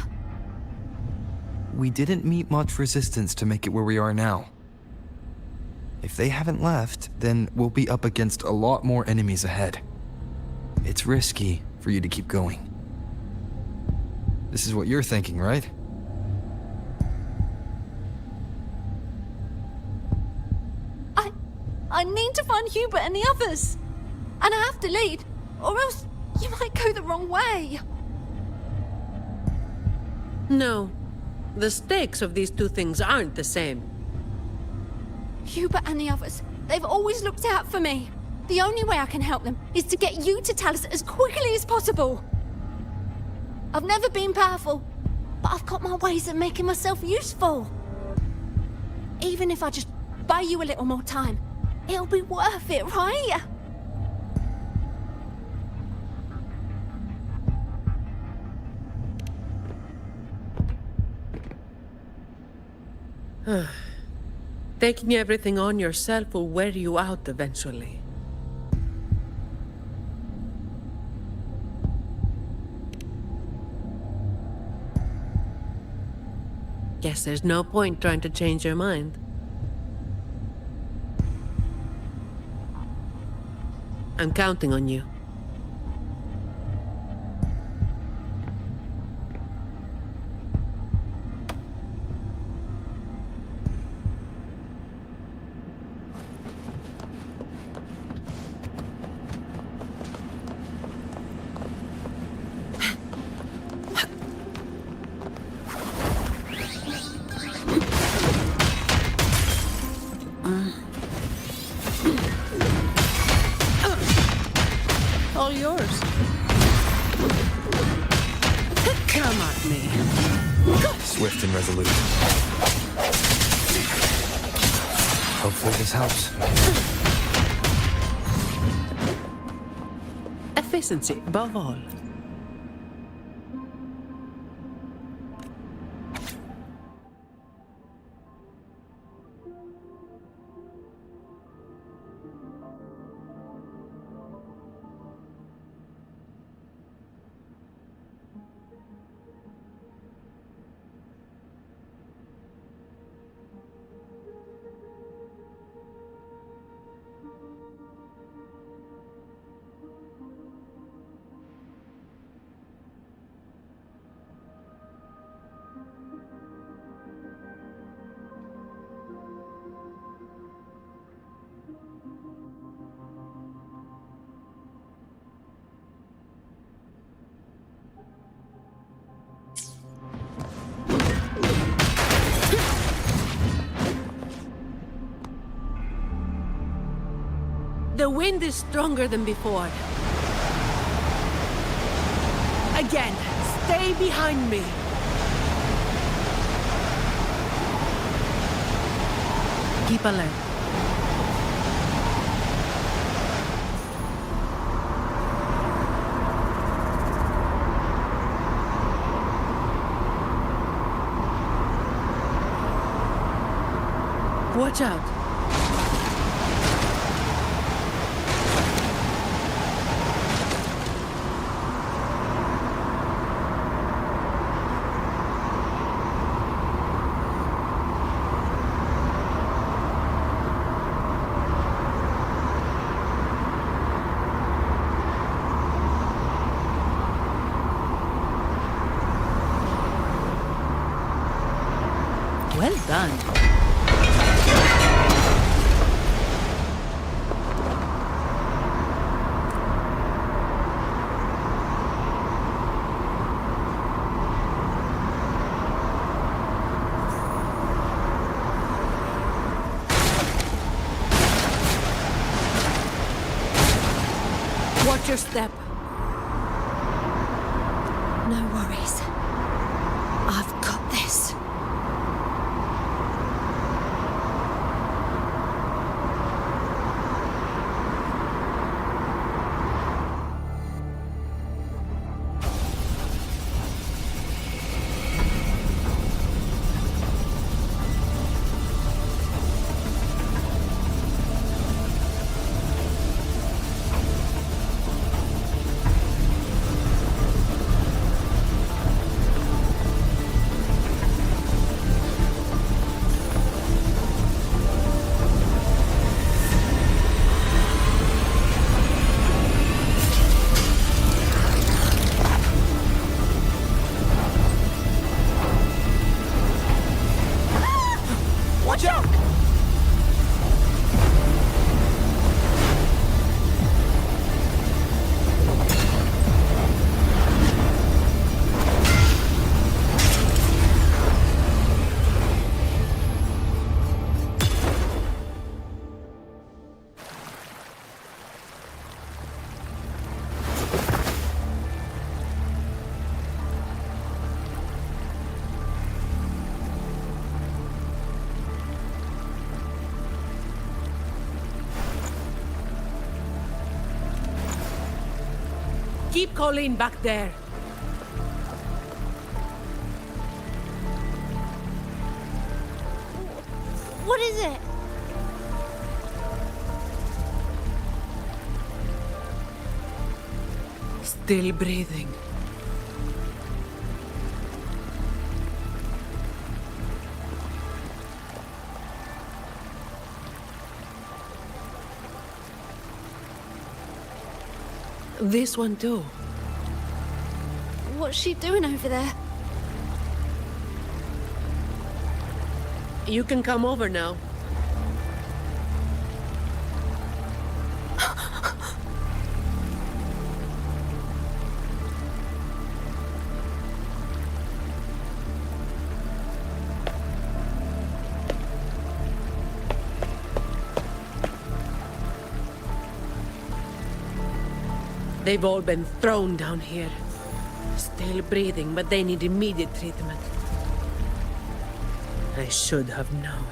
We didn't meet much resistance to make it where we are now. If they haven't left, then we'll be up against a lot more enemies ahead. It's risky for you to keep going. This is what you're thinking, right? I need to find Hubert and the others. And I have to lead, or else you might go the wrong way. No. The stakes of these two things aren't the same. Hubert and the others, they've always looked out for me. The only way I can help them is to get you to Talos as quickly as possible. I've never been powerful, but I've got my ways of making myself useful. Even if I just buy you a little more time, it'll be worth it, right? Taking everything on yourself will wear you out eventually. Guess there's no point trying to change your mind. I'm counting on you. All yours. Come at me. Swift and resolute. Hopefully this helps. Efficiency, above all. The wind is stronger than before. Again, stay behind me. Keep alert. Watch out. Well done. Watch your step. No worries. I've got this. Keep Colleen back there. What is it? Still breathing. This one too. What's she doing over there? You can come over now. They've all been thrown down here. Still breathing, but they need immediate treatment. I should have known.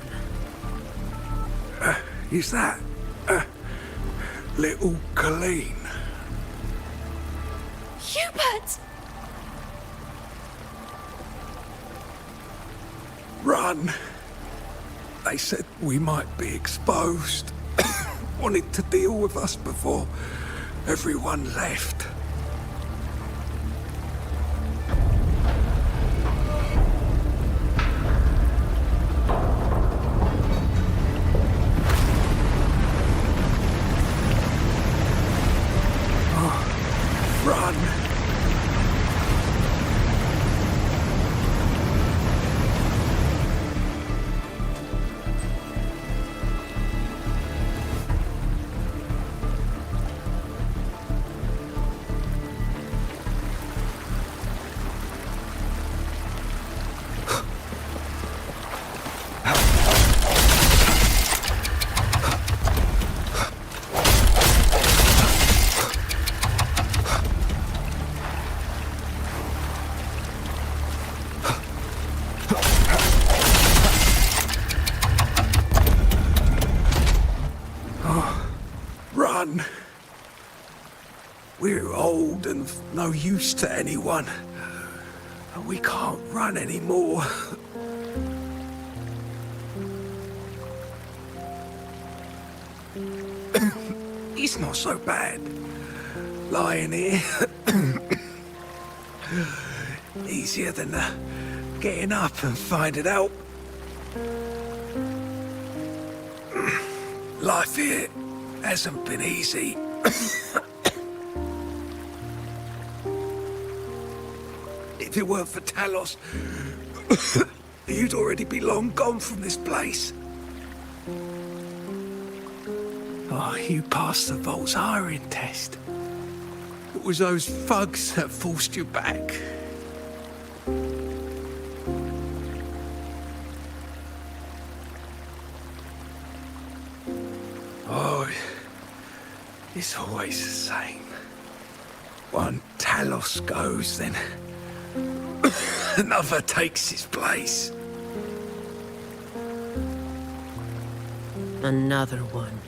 Is that little Colleen? Hubert! Run! They said we might be exposed. Wanted to deal with us before everyone left. Run! Run! We're old and of no use to anyone. And we can't run anymore. It's not so bad. Lying here. Easier than getting up and finding out. Life here hasn't been easy. If it weren't for Talos, you'd already be long gone from this place. Oh, you passed the Vault's hiring test. It was those thugs that forced you back. Oh, it's always the same. One Talos goes, then another takes his place. Another one.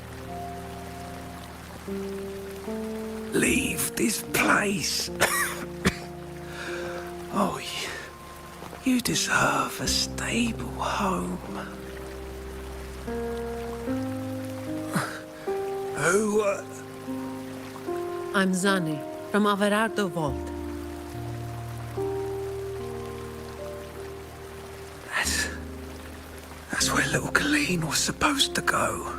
Leave this place. Oh, you deserve a stable home. Who, I'm Zani, from Averardo Vault. That's where little Colleen was supposed to go.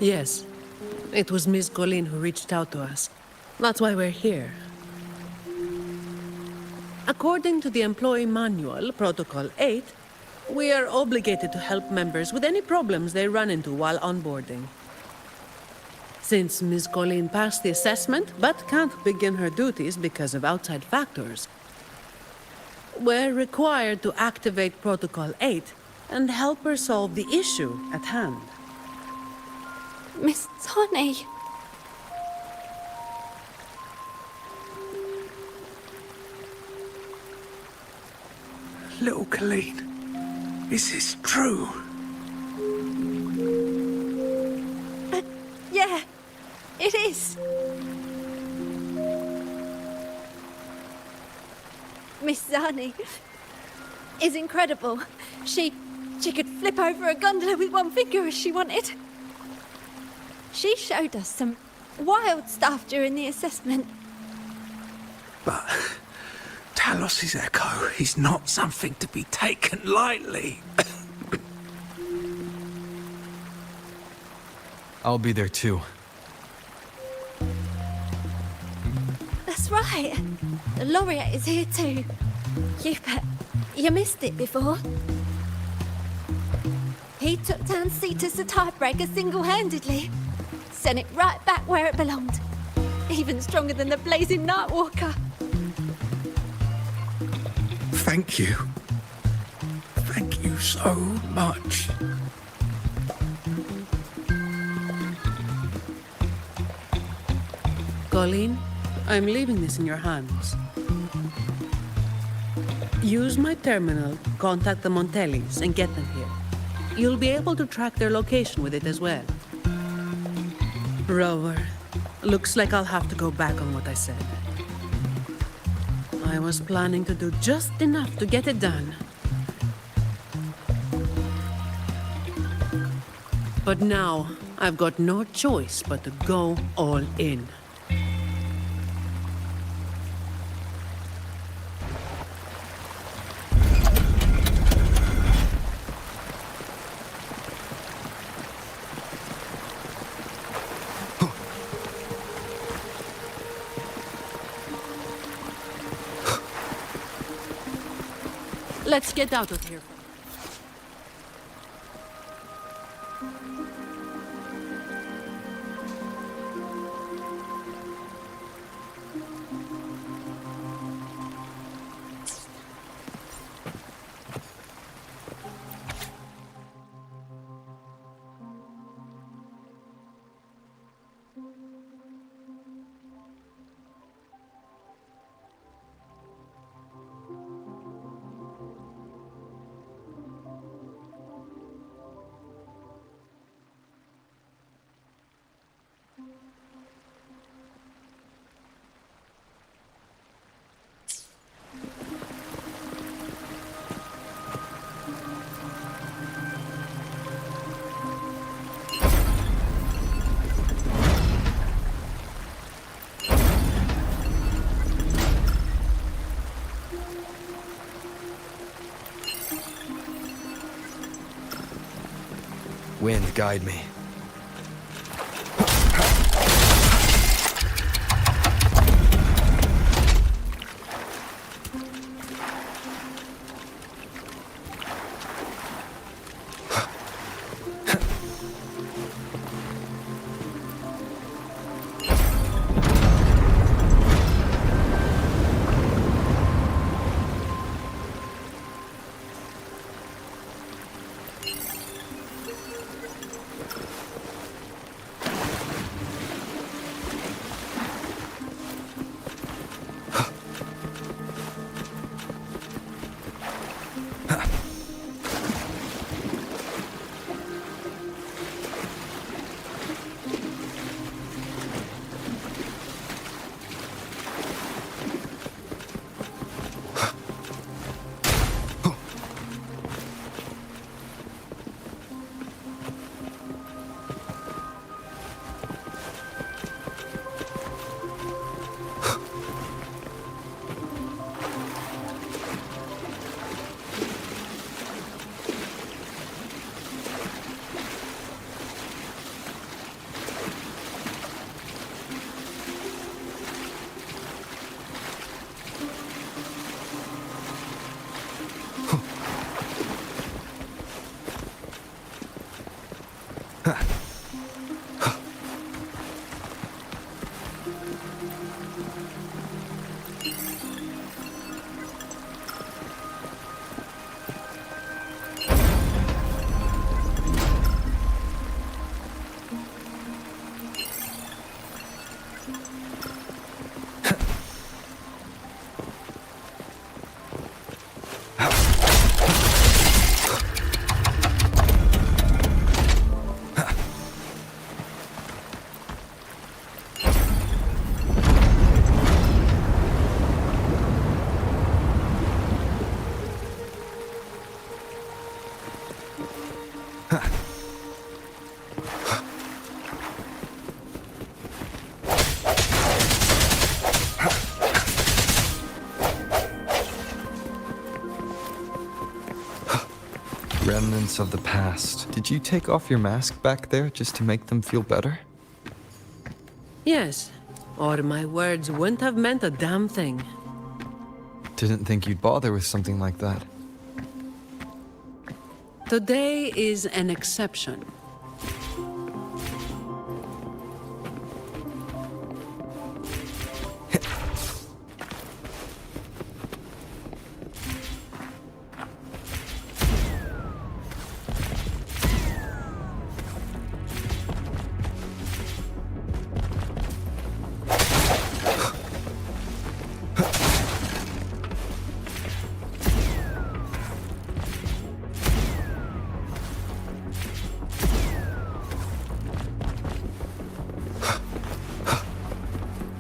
Yes, it was Miss Colleen who reached out to us. That's why we're here. According to the employee manual, Protocol 8, we are obligated to help members with any problems they run into while onboarding. Since Miss Colleen passed the assessment, but can't begin her duties because of outside factors, we're required to activate Protocol 8 and help her solve the issue at hand. Miss Zani. Little Colleen, is this true? Yeah, it is. Miss Zani is incredible. She could flip over a gondola with one finger if she wanted. She showed us some wild stuff during the assessment. But Talos's echo is not something to be taken lightly. I'll be there too. That's right. The laureate is here too. You missed it before. He took down Cetus the tiebreaker single-handedly. Sent it right back where it belonged. Even stronger than the blazing Nightwalker. Thank you. Thank you so much. Colleen, I'm leaving this in your hands. Use my terminal to contact the Montellis and get them here. You'll be able to track their location with it as well. Rover, looks like I'll have to go back on what I said. I was planning to do just enough to get it done. But now, I've got no choice but to go all in. Let's get out of here. Wind, guide me. remnants of the past. Did you take off your mask back there just to make them feel better? Yes, or my words wouldn't have meant a damn thing. Didn't think you'd bother with something like that. Today is an exception.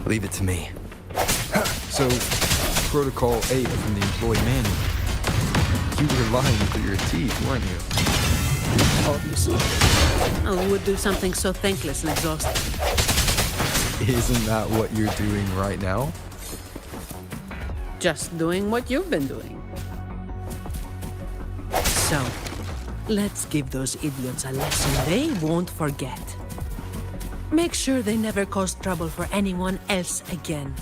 Leave it to me. So, Protocol 8 from the employee manual. You were lying through your teeth, weren't you? Obviously. I would do something so thankless and exhausting. Isn't that what you're doing right now? Just doing what you've been doing. So, let's give those idiots a lesson they won't forget. Make sure they never cause trouble for anyone else again.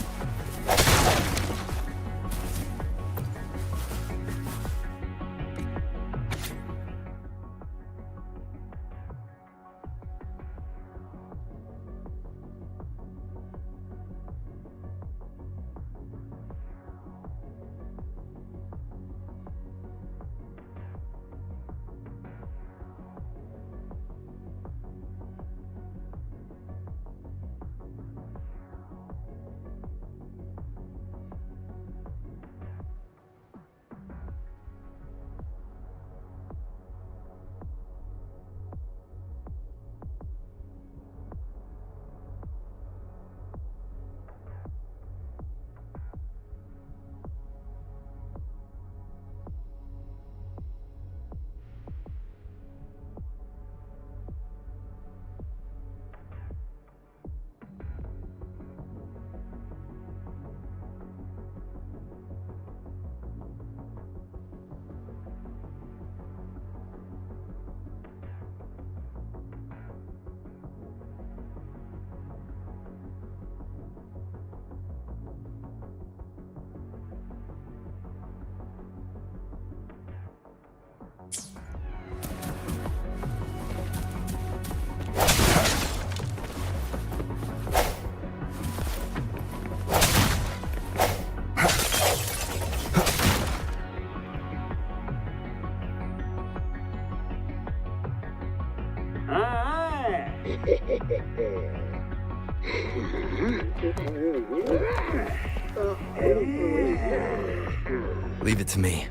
Leave it to me.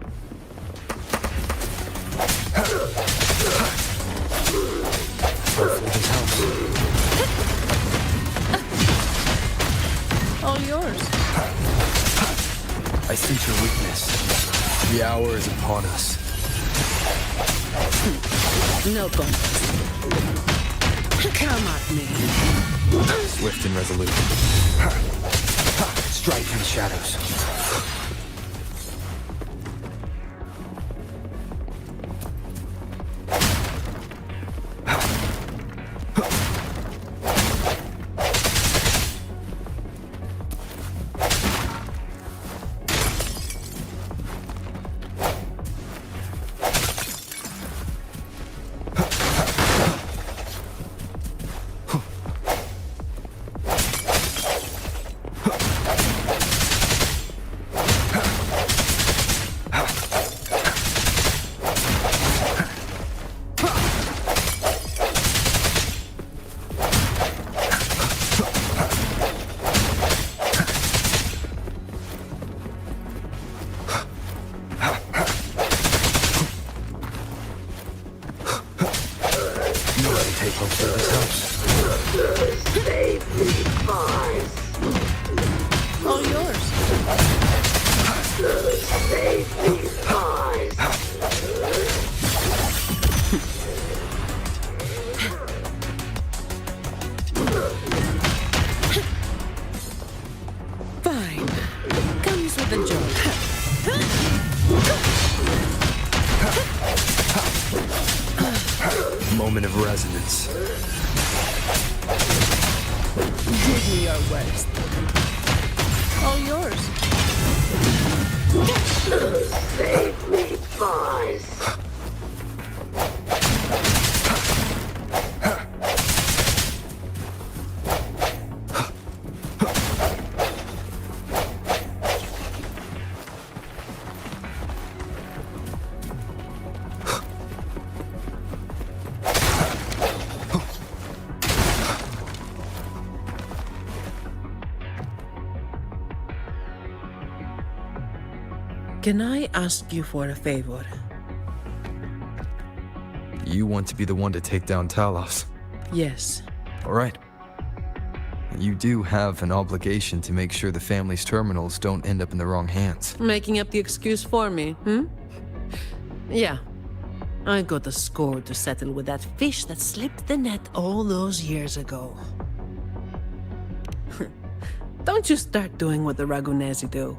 Hopefully this helps. All yours. I sense your weakness. The hour is upon us. No contest. Come at me. Swift and resolute. Strike from the shadows. All yours. Fine. Comes with the job. moment of resonance. Give me your worst. All yours. Save me, boys. Can I ask you for a favor? You want to be the one to take down Talos. Yes. All right. You do have an obligation to make sure the family's terminals don't end up in the wrong hands. Making up the excuse for me, Yeah. I got a score to settle with that fish that slipped the net all those years ago. Don't you start doing what the Ragunesi do.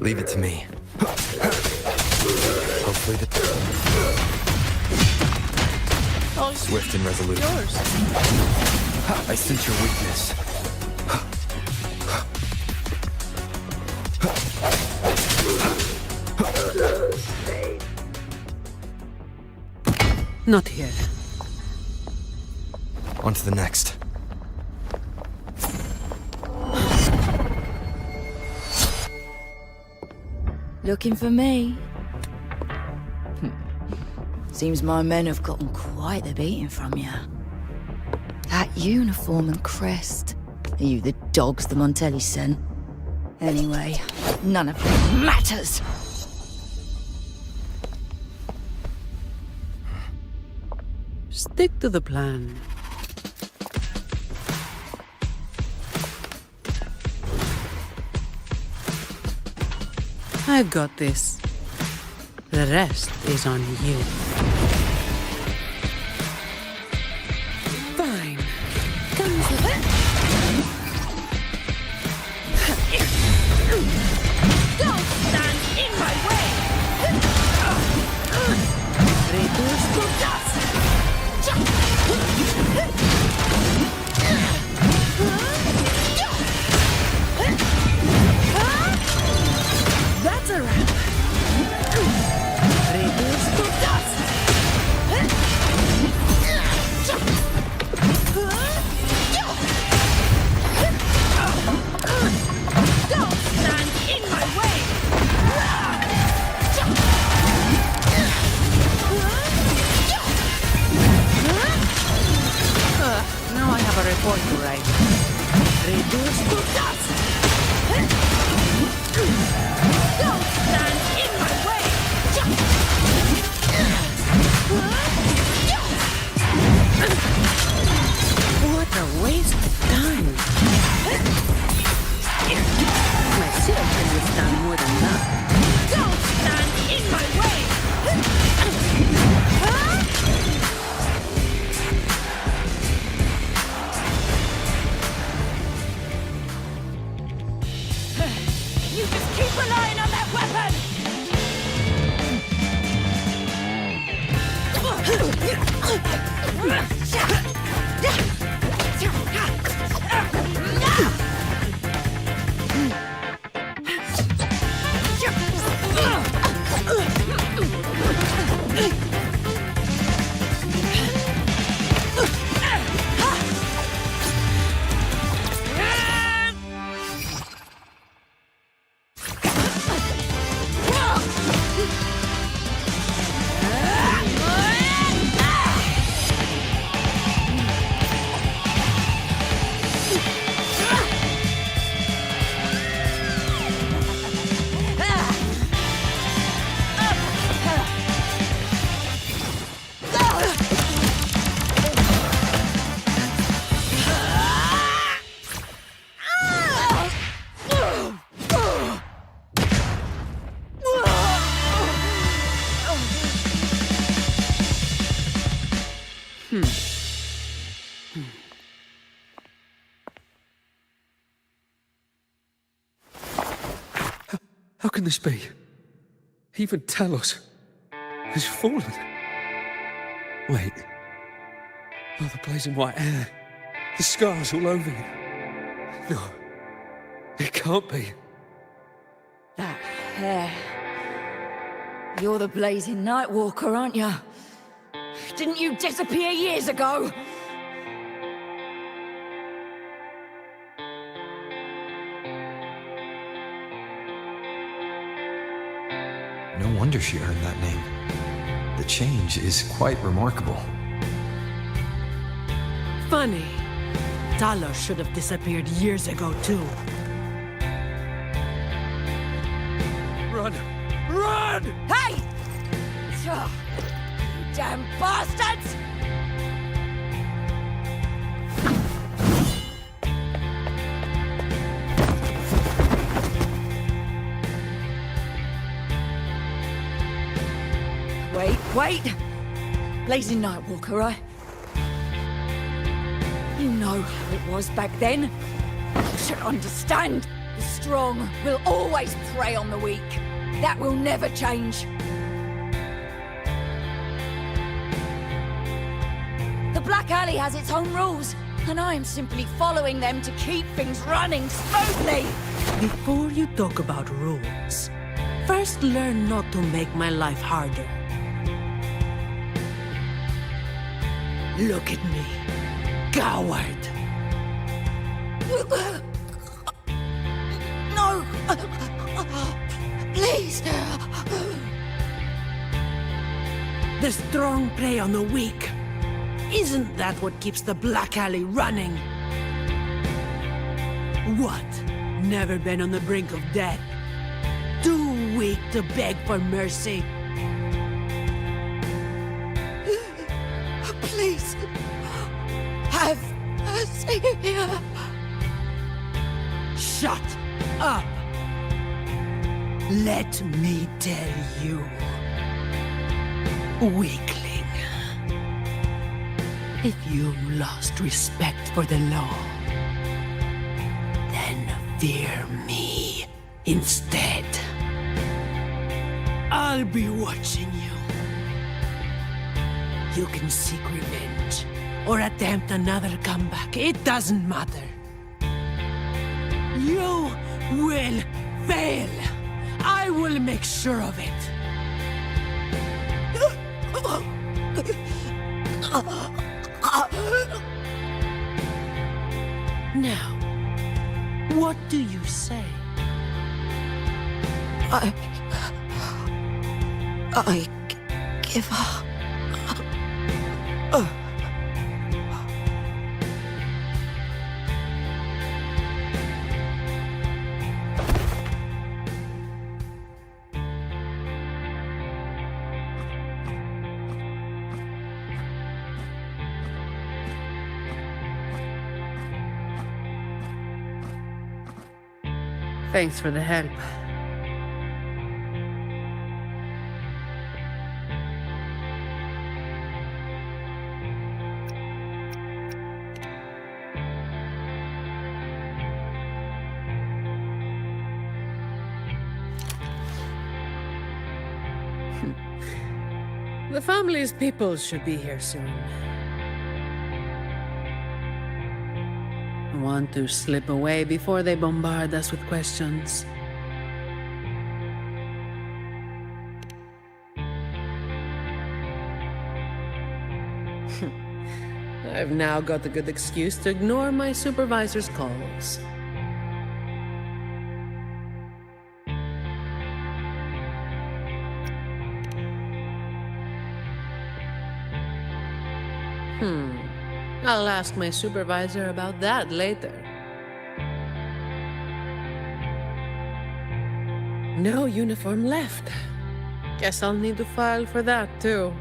Leave it to me. Hopefully swift and resolute. Yours. I sense your weakness. Not here. On to the next. Looking for me? Seems my men have gotten quite the beating from you. That uniform and crest. Are you the dogs the Montelli sent? Anyway, none of it matters! Stick to the plan. I've got this. The rest is on you. Fine. Comes with it. Don't stand in my way! Reduce to dust! That's a wrap. Reduce to dust. Don't stand in my way. Now I have a report to write. Reduce to dust. Don't stand in my way! What a waste of time! My shield can withstand more than that. Don't stand in my way! You just keep relying on that weapon! can this be? Even Talos has fallen. Wait. Oh, the blazing white hair. The scars all over you. No. It can't be. That hair. You're the blazing Nightwalker, aren't you? Didn't you disappear years ago? No wonder she earned that name. The change is quite remarkable. Funny. Talos should have disappeared years ago, too. Run! Run! Hey! You damn bastards! Wait! Blazing Nightwalker, You know how it was back then. You should understand. The strong will always prey on the weak. That will never change. The Black Alley has its own rules, and I am simply following them to keep things running smoothly. Before you talk about rules, first learn not to make my life harder. Look at me, coward. No! Please! The strong prey on the weak. Isn't that what keeps the Black Alley running? What? Never been on the brink of death? Too weak to beg for mercy? Please! Have mercy! Shut up! Let me tell you, weakling, if you lost respect for the law, then fear me instead. I'll be watching you. You can seek revenge or attempt another comeback. It doesn't matter. You will fail. I will make sure of it. Now, what do you say? I give up. Thanks for the help. The family's people should be here soon. Want to slip away before they bombard us with questions. I've now got a good excuse to ignore my supervisor's calls. I'll ask my supervisor about that later. No uniform left. Guess I'll need to file for that, too.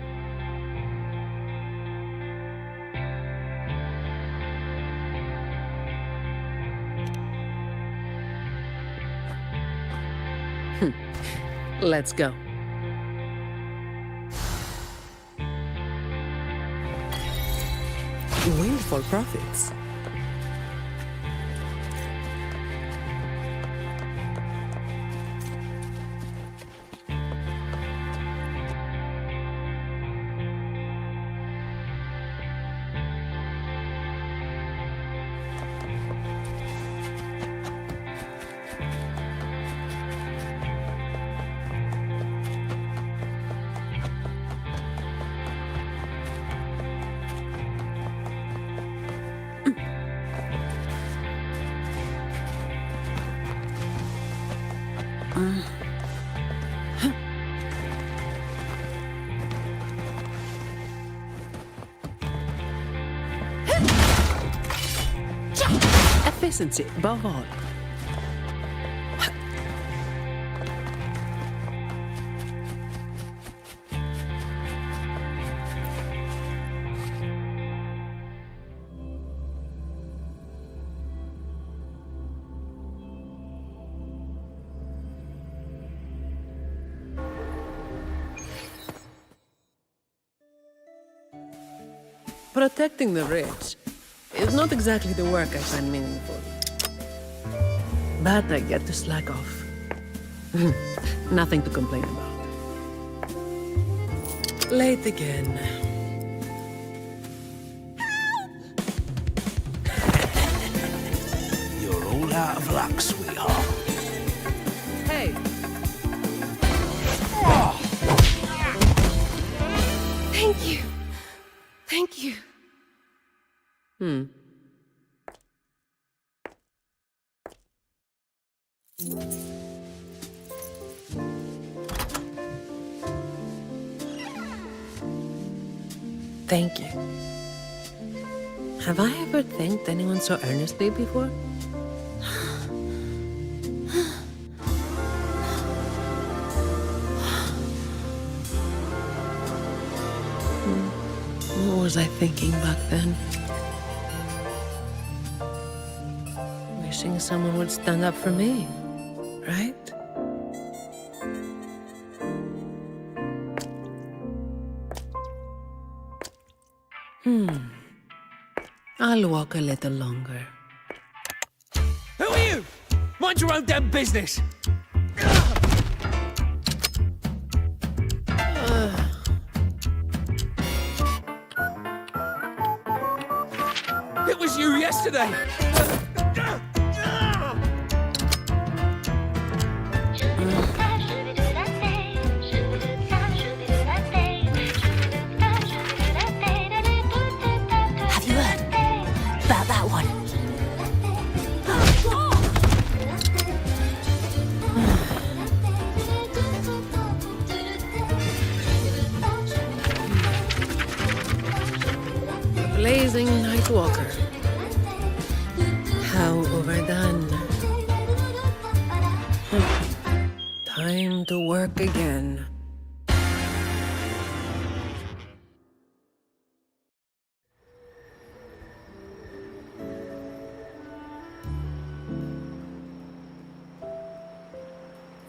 Let's go. Windfall profits. efficiency above all. Protecting the rich is not exactly the work I find meaningful. But I get to slack off. Nothing to complain about. Late again. You're all out of luck, sweetheart. Hey, Thank you. Thank you. thank you. Have I ever thanked anyone so earnestly before? What was I thinking back then? Wishing someone would stand up for me, right? I'll walk a little longer. Who are you? Mind your own damn business. It was you yesterday. Have you heard about that one? Blazing night walker. How overdone. Time to work again.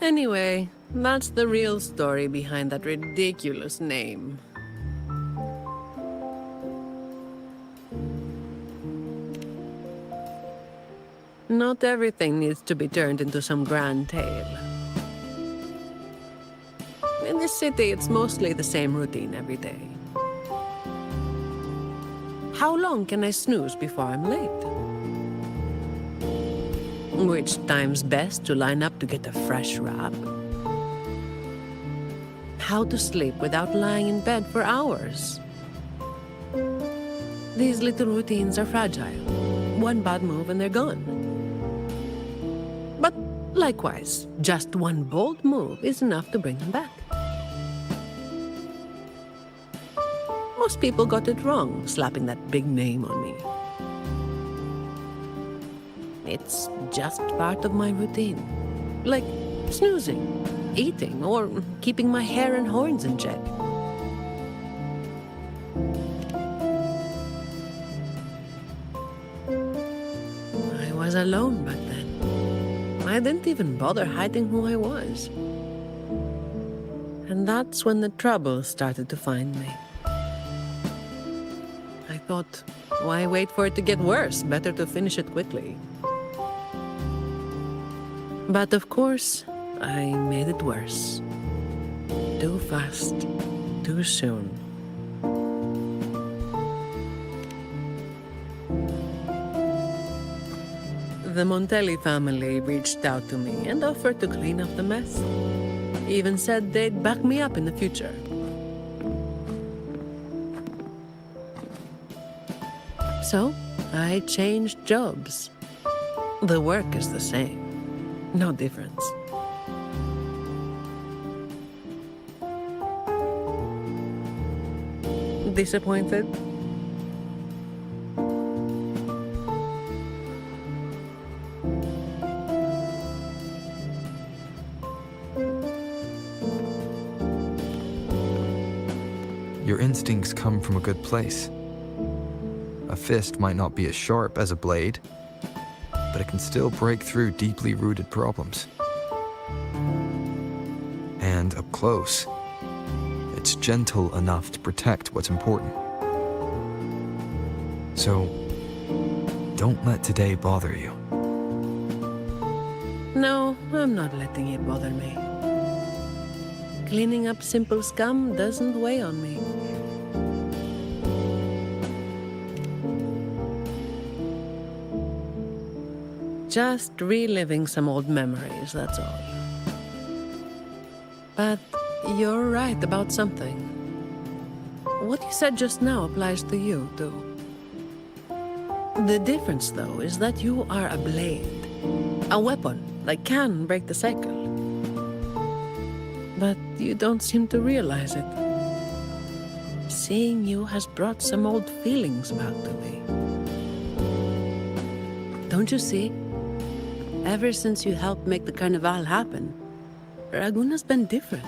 Anyway, that's the real story behind that ridiculous name. Not everything needs to be turned into some grand tale. In this city, it's mostly the same routine every day. How long can I snooze before I'm late? Which time's best to line up to get a fresh wrap? How to sleep without lying in bed for hours? These little routines are fragile. One bad move and they're gone. But likewise, just one bold move is enough to bring them back. Most people got it wrong, slapping that big name on me. It's just part of my routine. Like snoozing, eating, or keeping my hair and horns in check. I was alone back then. I didn't even bother hiding who I was. And that's when the trouble started to find me. I thought, why wait for it to get worse? Better to finish it quickly. But of course, I made it worse. Too fast, too soon. The Montelli family reached out to me and offered to clean up the mess. Even said they'd back me up in the future. So, I changed jobs. The work is the same. No difference. Disappointed? Your instincts come from a good place. A fist might not be as sharp as a blade, but it can still break through deeply rooted problems. And up close, it's gentle enough to protect what's important. So, don't let today bother you. No, I'm not letting it bother me. Cleaning up simple scum doesn't weigh on me. Just reliving some old memories, that's all. But you're right about something. What you said just now applies to you, too. The difference, though, is that you are a blade. A weapon that can break the cycle. But you don't seem to realize it. Seeing you has brought some old feelings back to me. Don't you see? Ever since you helped make the Carnival happen, Raguna's been different.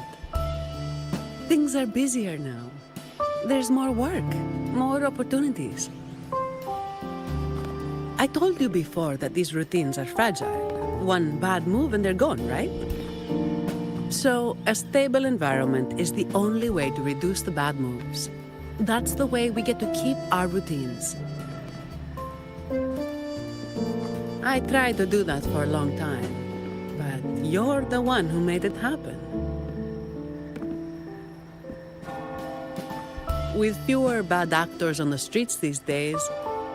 Things are busier now. There's more work, more opportunities. I told you before that these routines are fragile. One bad move and they're gone, right? So, a stable environment is the only way to reduce the bad moves. That's the way we get to keep our routines. I tried to do that for a long time, but you're the one who made it happen. With fewer bad actors on the streets these days,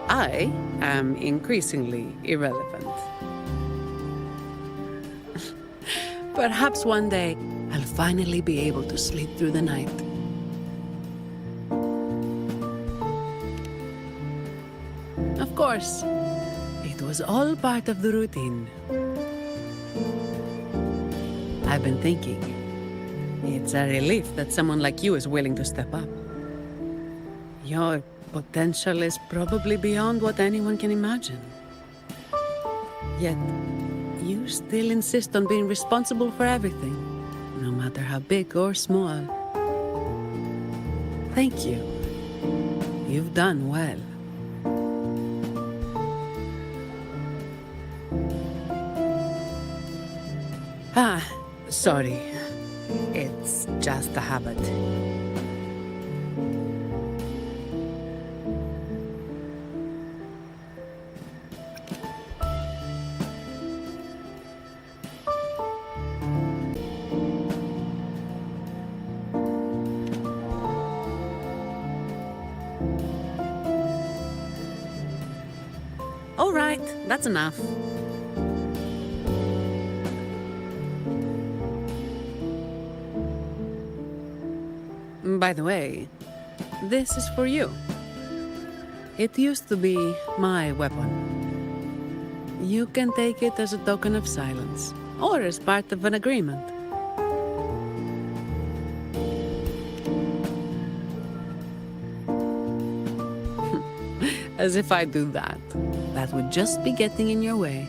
I am increasingly irrelevant. Perhaps one day, I'll finally be able to sleep through the night. Of course, it was all part of the routine. I've been thinking, it's a relief that someone like you is willing to step up. Your potential is probably beyond what anyone can imagine. Yet, you still insist on being responsible for everything, no matter how big or small. Thank you. You've done well. Sorry. It's just a habit. All right, that's enough. By the way, this is for you. It used to be my weapon. You can take it as a token of silence, or as part of an agreement. As if I do that. That would just be getting in your way.